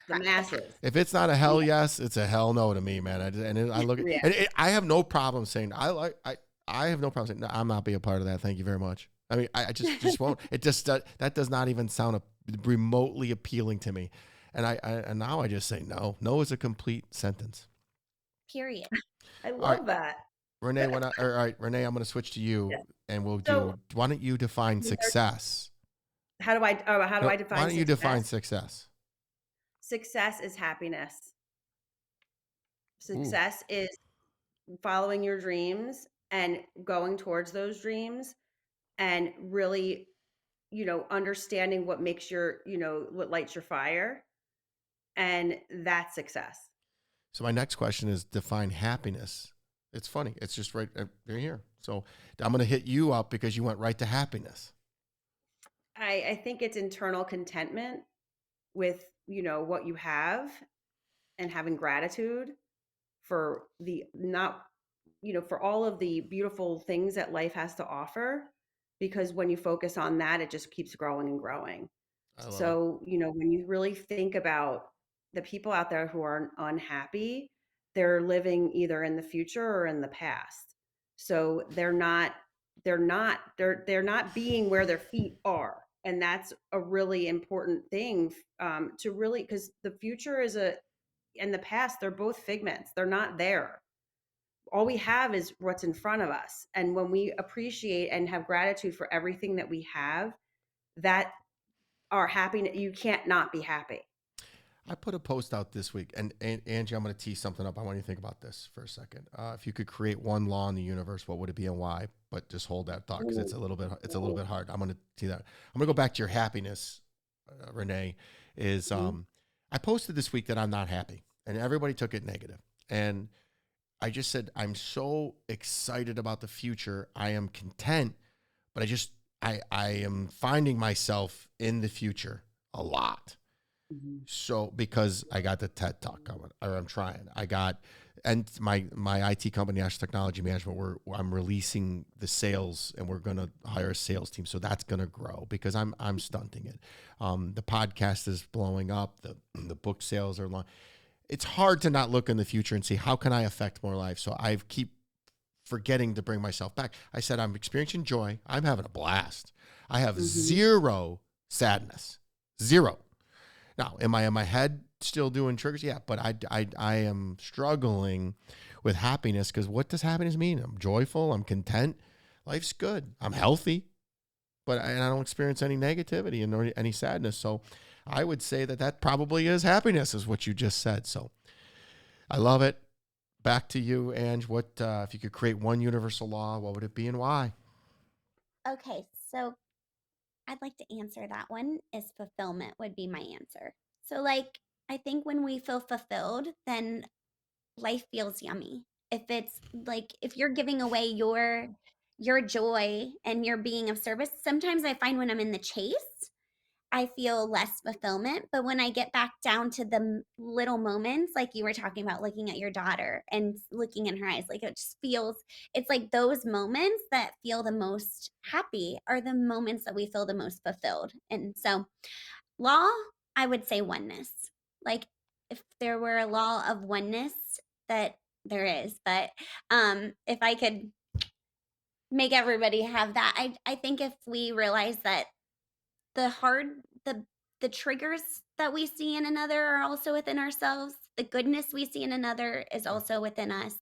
masses. If it's not a hell yes, it's a hell no to me, man. I look at I have no problem saying I have no problem saying no, I'm not being a part of that. Thank you very much. I mean, I just won't. It just that does not even sound remotely appealing to me. And now I just say no. No is a complete sentence. Period. I love that. Renee, all right, Renee, I'm going to switch to you, and we'll do. Why don't you define success? How do I define success? Why don't you define success? Success is happiness. Success is following your dreams and going towards those dreams and really, understanding what makes what lights your fire. And that's success. So my next question is define happiness. It's funny. It's just right here. So I'm going to hit you up because you went right to happiness. I think it's internal contentment with, what you have and having gratitude for for all of the beautiful things that life has to offer, because when you focus on that, it just keeps growing and growing. So, when you really think about the people out there who are unhappy, they're living either in the future or in the past. So they're not they're not being where their feet are. And that's a really important thing, to really, because the future and the past, they're both figments. They're not there. All we have is what's in front of us. And when we appreciate and have gratitude for everything that we have, that are happy, you can't not be happy. I put a post out this week, and Angie, I'm going to tee something up. I want you to think about this for a second. If you could create one law in the universe, what would it be and why? But just hold that thought because it's a little bit hard. I'm going to tee that. I'm going to go back to your happiness, Renee. I posted this week that I'm not happy, and everybody took it negative. And I just said I'm so excited about the future. I am content, but I am finding myself in the future a lot. So because I got the TED Talk coming, or I'm trying, and my IT company, National Technology Management, I'm releasing the sales, and we're going to hire a sales team. So that's going to grow because I'm stunting it. The podcast is blowing up. The book sales are long. It's hard to not look in the future and see how can I affect more lives. So I keep forgetting to bring myself back. I said, I'm experiencing joy. I'm having a blast. I have zero sadness, zero. Now, am I in my head still doing triggers? Yeah, but I am struggling with happiness because what does happiness mean? I'm joyful. I'm content. Life's good. I'm healthy, but I don't experience any negativity and any sadness. So I would say that probably is happiness, is what you just said. So I love it. Back to you, Ange. What if you could create one universal law? What would it be and why? Okay, so I'd like to answer that one is fulfillment would be my answer. So like I think when we feel fulfilled, then life feels yummy. If you're giving away your joy and you're being of service, sometimes I find when I'm in the chase, I feel less fulfillment. But when I get back down to the little moments, like you were talking about, looking at your daughter and looking in her eyes, like it's like those moments that feel the most happy are the moments that we feel the most fulfilled. And so, law, I would say oneness. Like if there were a law of oneness, that there is, but if I could make everybody have that, I think if we realize that the hard the the triggers that we see in another are also within ourselves. The goodness we see in another is also within us.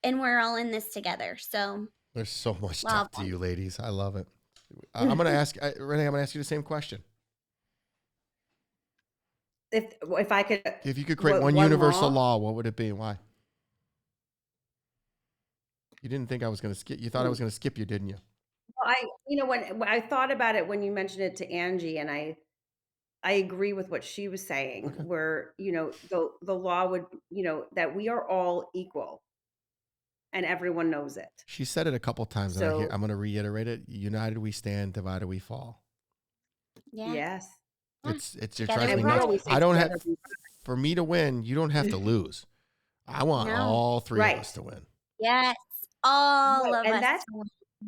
And we're all in this together. So There's so much law of depth to one. you, ladies. I love it. I'm going to ask Renee. I'm going to ask you the same question. If I could, If you could create what one one universal law? law, what would it be and why? You didn't think I was going to skip. You thought I was going to skip you, didn't you? Well, when I thought about it when you mentioned it to Angie, and I agree with what she was saying, Okay. where the law would, that we are all equal, and everyone knows it. She said it a couple times, and So I'm going to reiterate it. United we stand, divided we fall. Yeah. yes, Yeah. It Together drives we me and we nuts. rise. always say I don't have together. For me to win. You don't have to lose. I want No. all three of us Right. to win. Yes. All Right, of and us. that's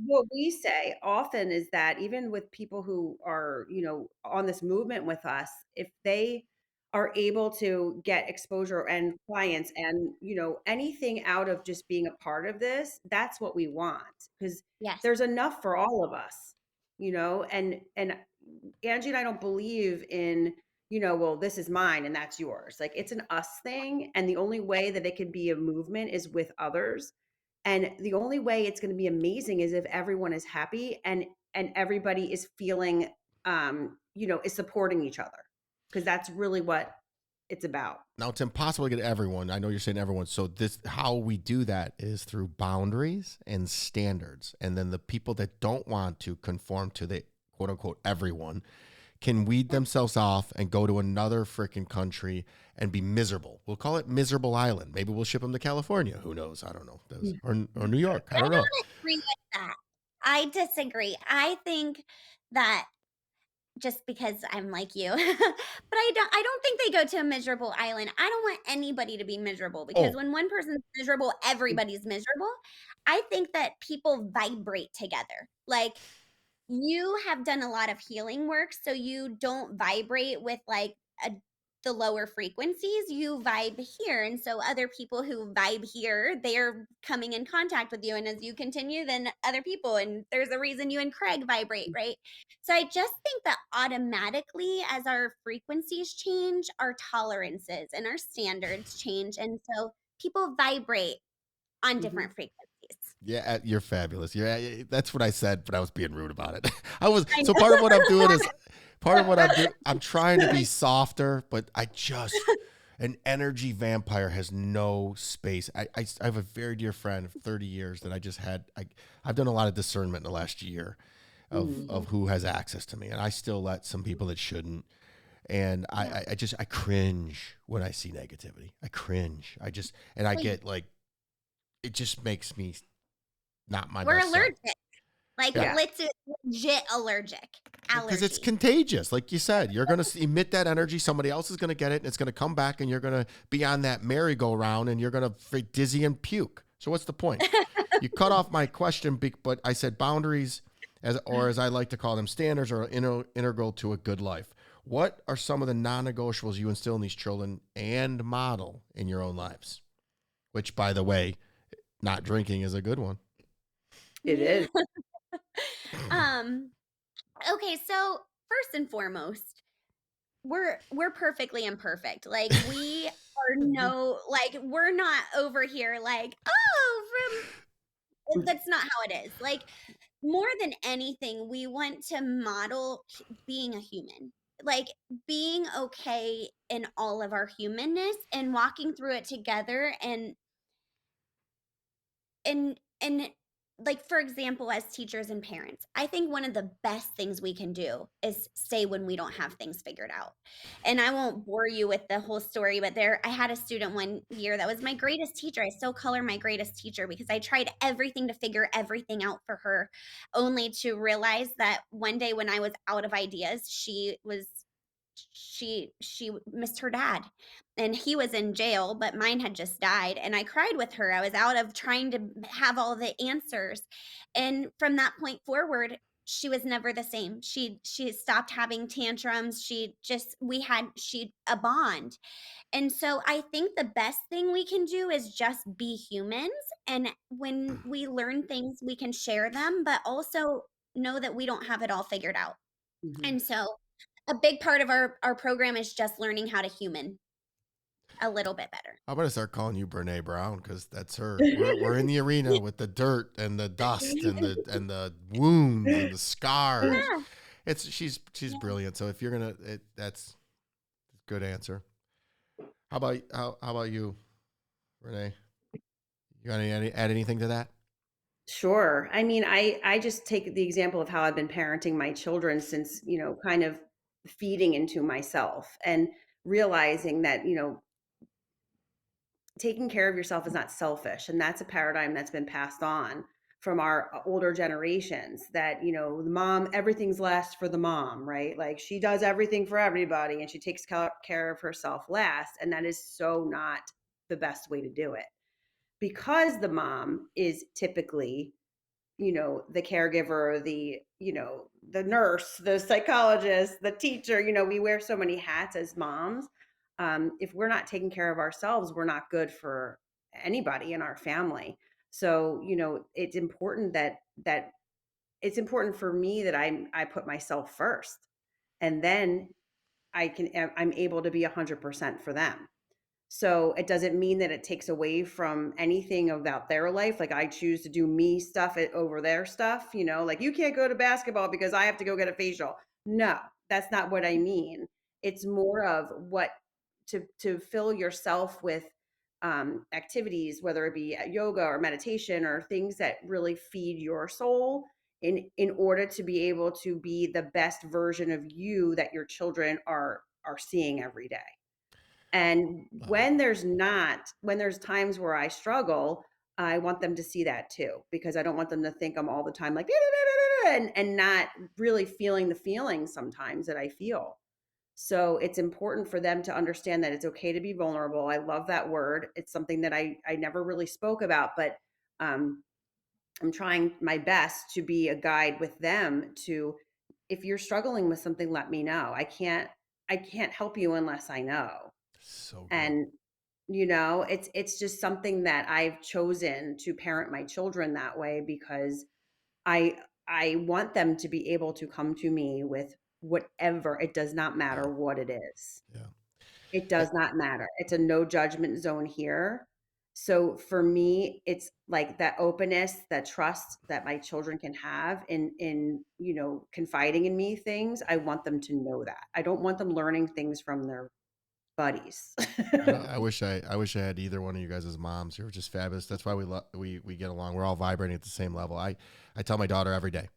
what we say often, is that even with people who are, on this movement with us, if they are able to get exposure and clients and, anything out of just being a part of this, that's what we want, because Yes. there's enough for all of us, and Angie and I don't believe in, well, this is mine and that's yours. Like, it's an us thing, and the only way that it can be a movement is with others. And the only way it's going to be amazing is if everyone is happy and everybody is feeling, is supporting each other, because that's really what it's about. Now it's impossible to get everyone. I know you're saying everyone. So how we do that is through boundaries and standards. And then the people that don't want to conform to the quote unquote everyone can weed themselves off and go to another freaking country and be miserable. We'll call it Miserable Island. Maybe we'll ship them to California. Who knows? I don't know. Or New York. I I don't know. don't agree with that. I disagree. I think that just because I'm like you. But I don't think they go to a miserable island. I don't want anybody to be miserable, because Oh, when one person's miserable, everybody's miserable. I think that people vibrate together. Like, you have done a lot of healing work, so you don't vibrate with like a the lower frequencies, you vibe here. And so other people who vibe here, they're coming in contact with you. And as you continue, then other people, and there's a reason you and Craig vibrate, right? So I just think that automatically, as our frequencies change, our tolerances and our standards change. And so people vibrate on different frequencies. Yeah, you're fabulous. That's what I said, but I was being rude about it. I was I so know. part of what I'm doing is part of what I'm doing. I'm trying to be softer, but an energy vampire has no space. I have a very dear friend of 30 years that I've done a lot of discernment in the last year of who has access to me, and I still let some people that shouldn't. And I cringe when I see negativity. I cringe. I get like, it just makes me not my We're best self. allergic. Like, Yeah. let's legit allergic. Because it's Allergy. contagious. Like you said, you're going to emit that energy. Somebody else is going to get it, and it's going to come back, and you're going to be on that merry-go-round, and you're going to feel dizzy and puke. So what's the point? You cut off my question, but I said boundaries, as I like to call them, standards, are integral to a good life. What are some of the non-negotiables you instill in these children and model in your own lives? Which, by the way, not drinking is a good one. It is. Okay, so first and foremost, we're perfectly imperfect. Like, we are we're not over here like, that's not how it is. Like, more than anything, we want to model being a human. Like, being okay in all of our humanness and walking through it together, and like, for example, as teachers and parents, I think one of the best things we can do is say when we don't have things figured out. And I won't bore you with the whole story, but I had a student one year that was my greatest teacher. I still call her my greatest teacher because I tried everything to figure everything out for her, only to realize that one day when I was out of ideas, she missed her dad, and he was in jail, but mine had just died, and I cried with her. I was out of trying to have all the answers, and from that point forward, she was never the same. She stopped having tantrums. She a bond. And so I think the best thing we can do is just be humans, and when we learn things, we can share them, but also know that we don't have it all figured out. And so a big part of our program is just learning how to human a little bit better. I'm gonna start calling you Brene Brown because that's her. We're in the arena with the dirt and the dust and the wounds and the scars. Yeah. She's brilliant. So if you're that's a good answer. How about you, Renee? You got add anything to that? Sure. I mean, I just take the example of how I've been parenting my children since, kind of feeding into myself and realizing that, taking care of yourself is not selfish. And that's a paradigm that's been passed on from our older generations that, the mom, everything's last for the mom, right? Like, she does everything for everybody and she takes care of herself last. And that is so not the best way to do it, because the mom is typically, the caregiver, the nurse, the psychologist, the teacher. We wear so many hats as moms. If we're not taking care of ourselves, we're not good for anybody in our family. So, it's important that it's important for me that I put myself first, and then I'm able to be 100% for them. So it doesn't mean that it takes away from anything about their life. Like, I choose to do me stuff over their stuff, like, you can't go to basketball because I have to go get a facial. No, that's not what I mean. It's more of what to fill yourself with activities, whether it be yoga or meditation or things that really feed your soul in order to be able to be the best version of you that your children are seeing every day. And when there's times where I struggle, I want them to see that too, because I don't want them to think I'm all the time like, and not really feeling the feelings sometimes that I feel. So it's important for them to understand that it's okay to be vulnerable. I love that word. It's something that I never really spoke about, but um, I'm trying my best to be a guide with them to, if you're struggling with something, let me know. I can't help you unless I know. So good. And it's just something that I've chosen to parent my children that way because I I want them to be able to come to me with whatever. It does not Yeah. matter what it is. Yeah. It I, does not matter. It's a no judgment zone here. So for me, it's like that openness, that trust that my children can have in confiding in me things. I want them to know that. I don't want them learning things from their buddies. I wish I had either one of you guys as moms. You're just fabulous. That's why we get along. We're all vibrating at the same level. I tell my daughter every day,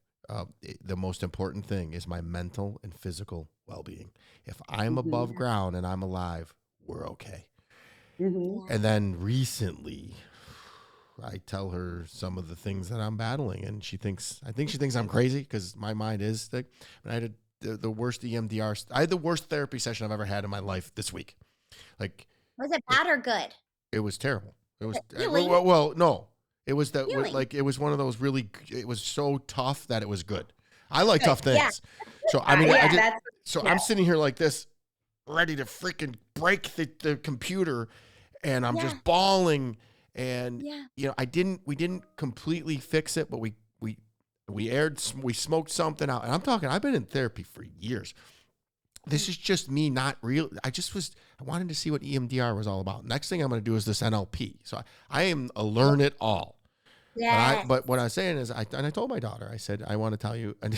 the most important thing is my mental and physical well-being. If I'm Mhm. above ground and I'm alive, we're okay. Mhm. Yeah. And then recently, I tell her some of the things that I'm battling, and I think she thinks I'm crazy because my mind is thick. And I had the worst EMDR. I had the worst therapy session I've ever had in my life this week. Like Was it it, bad or good? it was terrible. It was Healing. no. It was that Healing. like it was one of those really. It was so tough that it was good. I like Good. tough Yeah. things, so I mean, I Yeah, just that's so yeah. I'm sitting here like this, ready to freaking break the computer, and I'm Yeah. just bawling. And Yeah. we didn't completely fix it, but we smoked something out. And I'm talking, I've been in therapy for years. This is just me not real. I wanted to see what EMDR was all about. Next thing I'm going to do is this NLP. So I am a learn it all. Yes. But what I was saying is, I told my daughter, I said, I want to tell you, and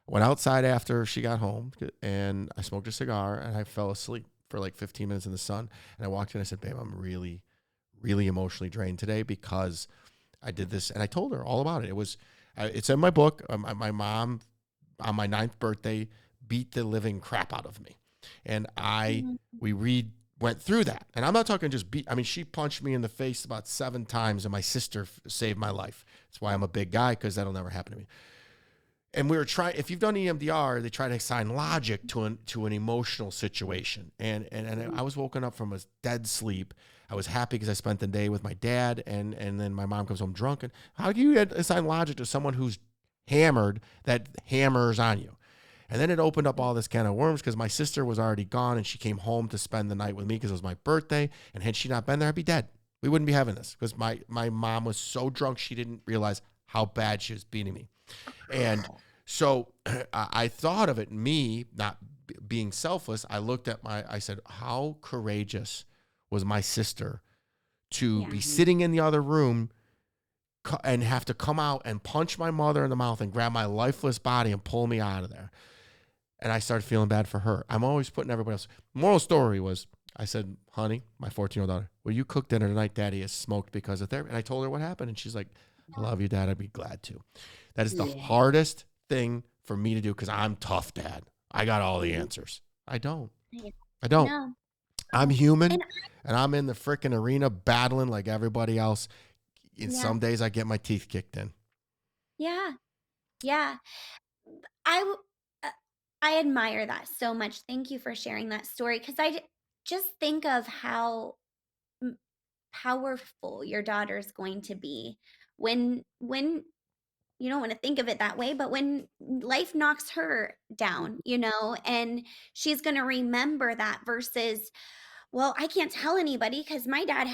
went outside after she got home and I smoked a cigar and I fell asleep for like 15 minutes in the sun. And I walked in and I said, babe, I'm really, really emotionally drained today because I did this. And I told her all about it. It's in my book. My mom on my 9th birthday beat the living crap out of me. And Mhm. went through that. And I'm not talking just beat. I mean, she punched me in the face about 7 times and my sister saved my life. That's why I'm a big guy, because that'll never happen to me. And we were trying, if you've done EMDR, they try to assign logic to an emotional situation. And I was woken up from a dead sleep. I was happy because I spent the day with my dad, and then my mom comes home drunk. And how do you assign logic to someone who's hammered that hammers on you? And then it opened up all this can of worms because my sister was already gone and she came home to spend the night with me because it was my birthday. And had she not been there, I'd be dead. We wouldn't be having this because my mom was so drunk she didn't realize how bad she was beating me. And so I thought of it, me not being selfless. I said, how courageous was my sister to Yeah. be Mhm. sitting in the other room and have to come out and punch my mother in the mouth and grab my lifeless body and pull me out of there. And I started feeling bad for her. I'm always putting everybody else. Moral story was, I said, honey, my 14-year-old daughter, will you cook dinner tonight? Daddy has smoked because of therapy. And I told her what happened. And she's like, I love you, Dad. I'd be glad to. That is the Yeah. hardest thing for me to do because I'm tough, Dad. I got all the Mhm. answers. I don't. Yeah. I don't. No. I'm No. human And and I'm in the freaking arena battling like everybody else. And yeah. some days I get my teeth kicked in. Yeah. Yeah. I w- uh, I admire that so much. Thank you for sharing that story because just think of how m- powerful your daughter's going to be when you don't want to think of it that way, but when life knocks her down, and she's going to remember that versus, well, I can't tell anybody because my dad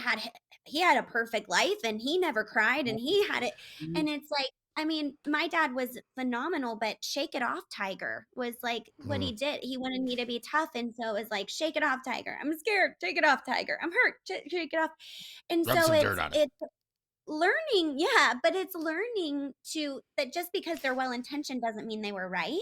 he had a perfect life and he never cried and he had it. Mhm. And it's like, I mean, my dad was phenomenal, but shake it off, Tiger was like what Mm. he did. He wanted me to be tough. And so it was like, shake it off, Tiger. I'm scared. Shake it off, Tiger. I'm hurt. Shake it off. And Rub so some dirt on it. it's learning, yeah, but it's learning to that just because they're well intentioned doesn't mean they were right.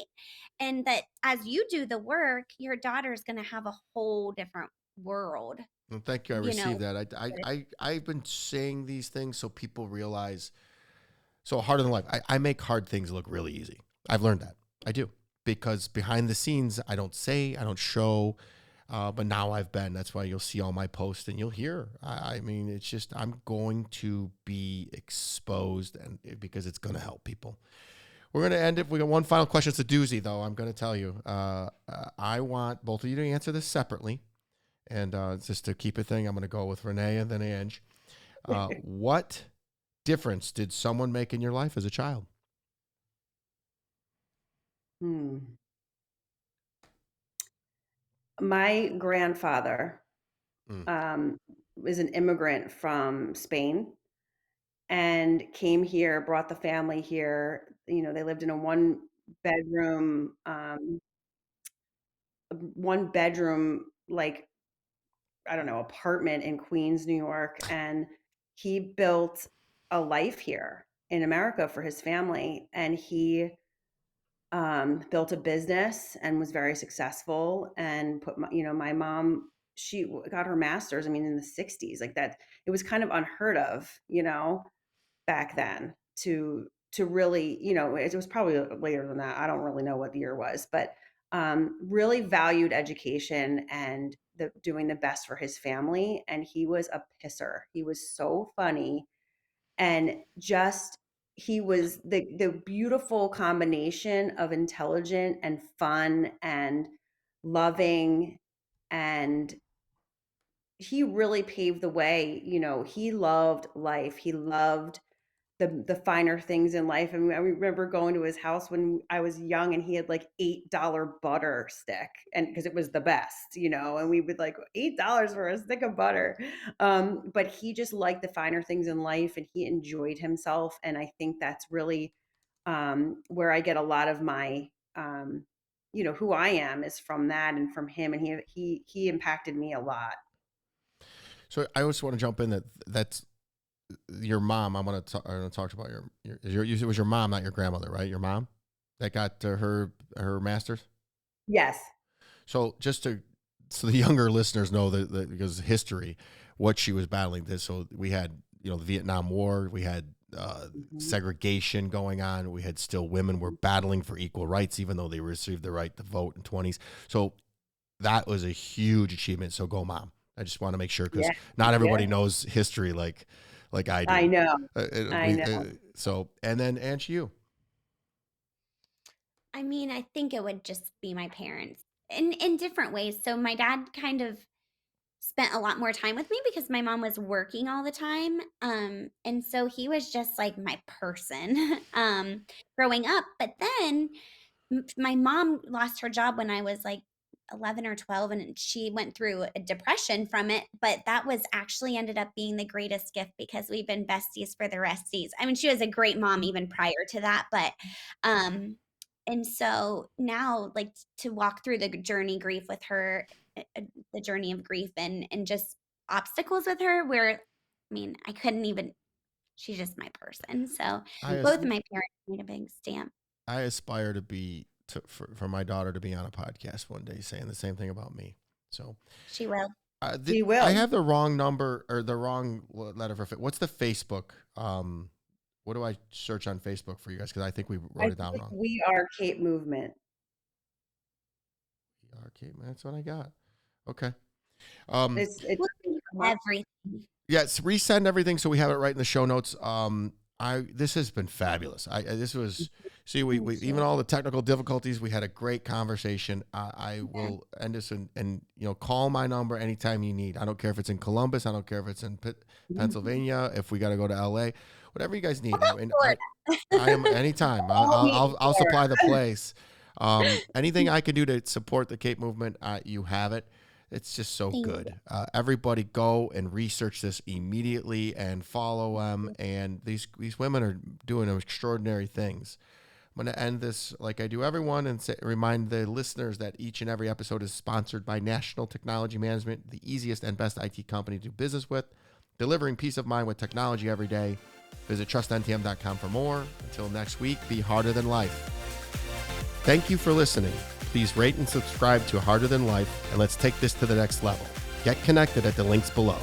And that as you do the work, your daughter's gonna have a whole different world, Well, thank you. I you received know. that. I've been saying these things so people realize. So harder than life. I make hard things look really easy. I've learned that. I do. Because behind the scenes, I don't say, I don't show. But now I've been. That's why you'll see all my posts and you'll hear. I mean, it's just, I'm going to be exposed and because it's going to help people. We're going to end it. We got one final question. It's a doozy, though. I'm going to tell you. I want both of you to answer this separately. And just to keep it thing, I'm going to go with Renee and then Ange. What difference did someone make in your life as a child? Hmm. My grandfather Mm. was an immigrant from Spain and came here, brought the family here. You know, they lived in a bedroom, one bedroom, like, I don't know, apartment in Queens, New York. And he built a life here in America for his family. And he built a business and was very successful and put my mom, she got her master's, I mean, in the 60s, like that. It was kind of unheard of, back then to really, it was probably later than that. I don't really know what the year was, but really valued education and doing the best for his family. And he was a pisser. He was so funny and just he was the beautiful combination of intelligent and fun and loving, and he really paved the way. He loved life. He loved the finer things in life. I mean, I remember going to his house when I was young, and he had like $8 butter stick, and because it was the best, and we would like $8 for a stick of butter. But he just liked the finer things in life, and he enjoyed himself, and I think that's really where I get a lot of my who I am is from that and from him, and he impacted me a lot. So I also want to jump in that's your mom. I want to talk about it was your mom, not your grandmother, right? Your mom that got her master's. Yes. So so the younger listeners know that because of history, what she was battling. So we had the Vietnam War, we had segregation going on, we had still women were battling for equal rights, even though they received the right to vote in 20s. So that was a huge achievement. So go mom. I just want to make sure because not everybody knows history like I do. I know. So, and then Angie, you. I mean, I think it would just be my parents in different ways. So my dad kind of spent a lot more time with me because my mom was working all the time. And so he was just like my person growing up. But then my mom lost her job when I was like 11 or 12, and she went through a depression from it, but that was actually ended up being the greatest gift because we've been besties for the resties. I mean, she was a great mom even prior to that, but and so now, like, to walk through the journey grief with her, the journey of grief and just obstacles with her, where I mean, I couldn't even, she's just my person. So both of my parents made a big stamp. I aspire for my daughter to be on a podcast one day saying the same thing about me. So She will. She will. I have the wrong number or the wrong letter for what's the Facebook? What do I search on Facebook for you guys? Because I think we wrote it down wrong. We Are Cape Movement. We Are Cape. That's what I got. Okay. It's everything. Yes, resend everything so we have it right in the show notes. This has been fabulous. We even all the technical difficulties, we had a great conversation. I will end this and call my number anytime you need. I don't care if it's in Columbus, I don't care if it's in Pennsylvania, if we got to go to LA, whatever you guys need. I am anytime. I'll supply the place. Anything I can do to support the Cape movement, you have it. It's just so good. Everybody go and research this immediately and follow them. And these women are doing extraordinary things. I'm going to end this like I do everyone and remind the listeners that each and every episode is sponsored by National Technology Management, the easiest and best IT company to do business with, delivering peace of mind with technology every day. Visit trustntm.com for more. Until next week, be harder than life. Thank you for listening. Please rate and subscribe to Harder Than Life, and let's take this to the next level. Get connected at the links below.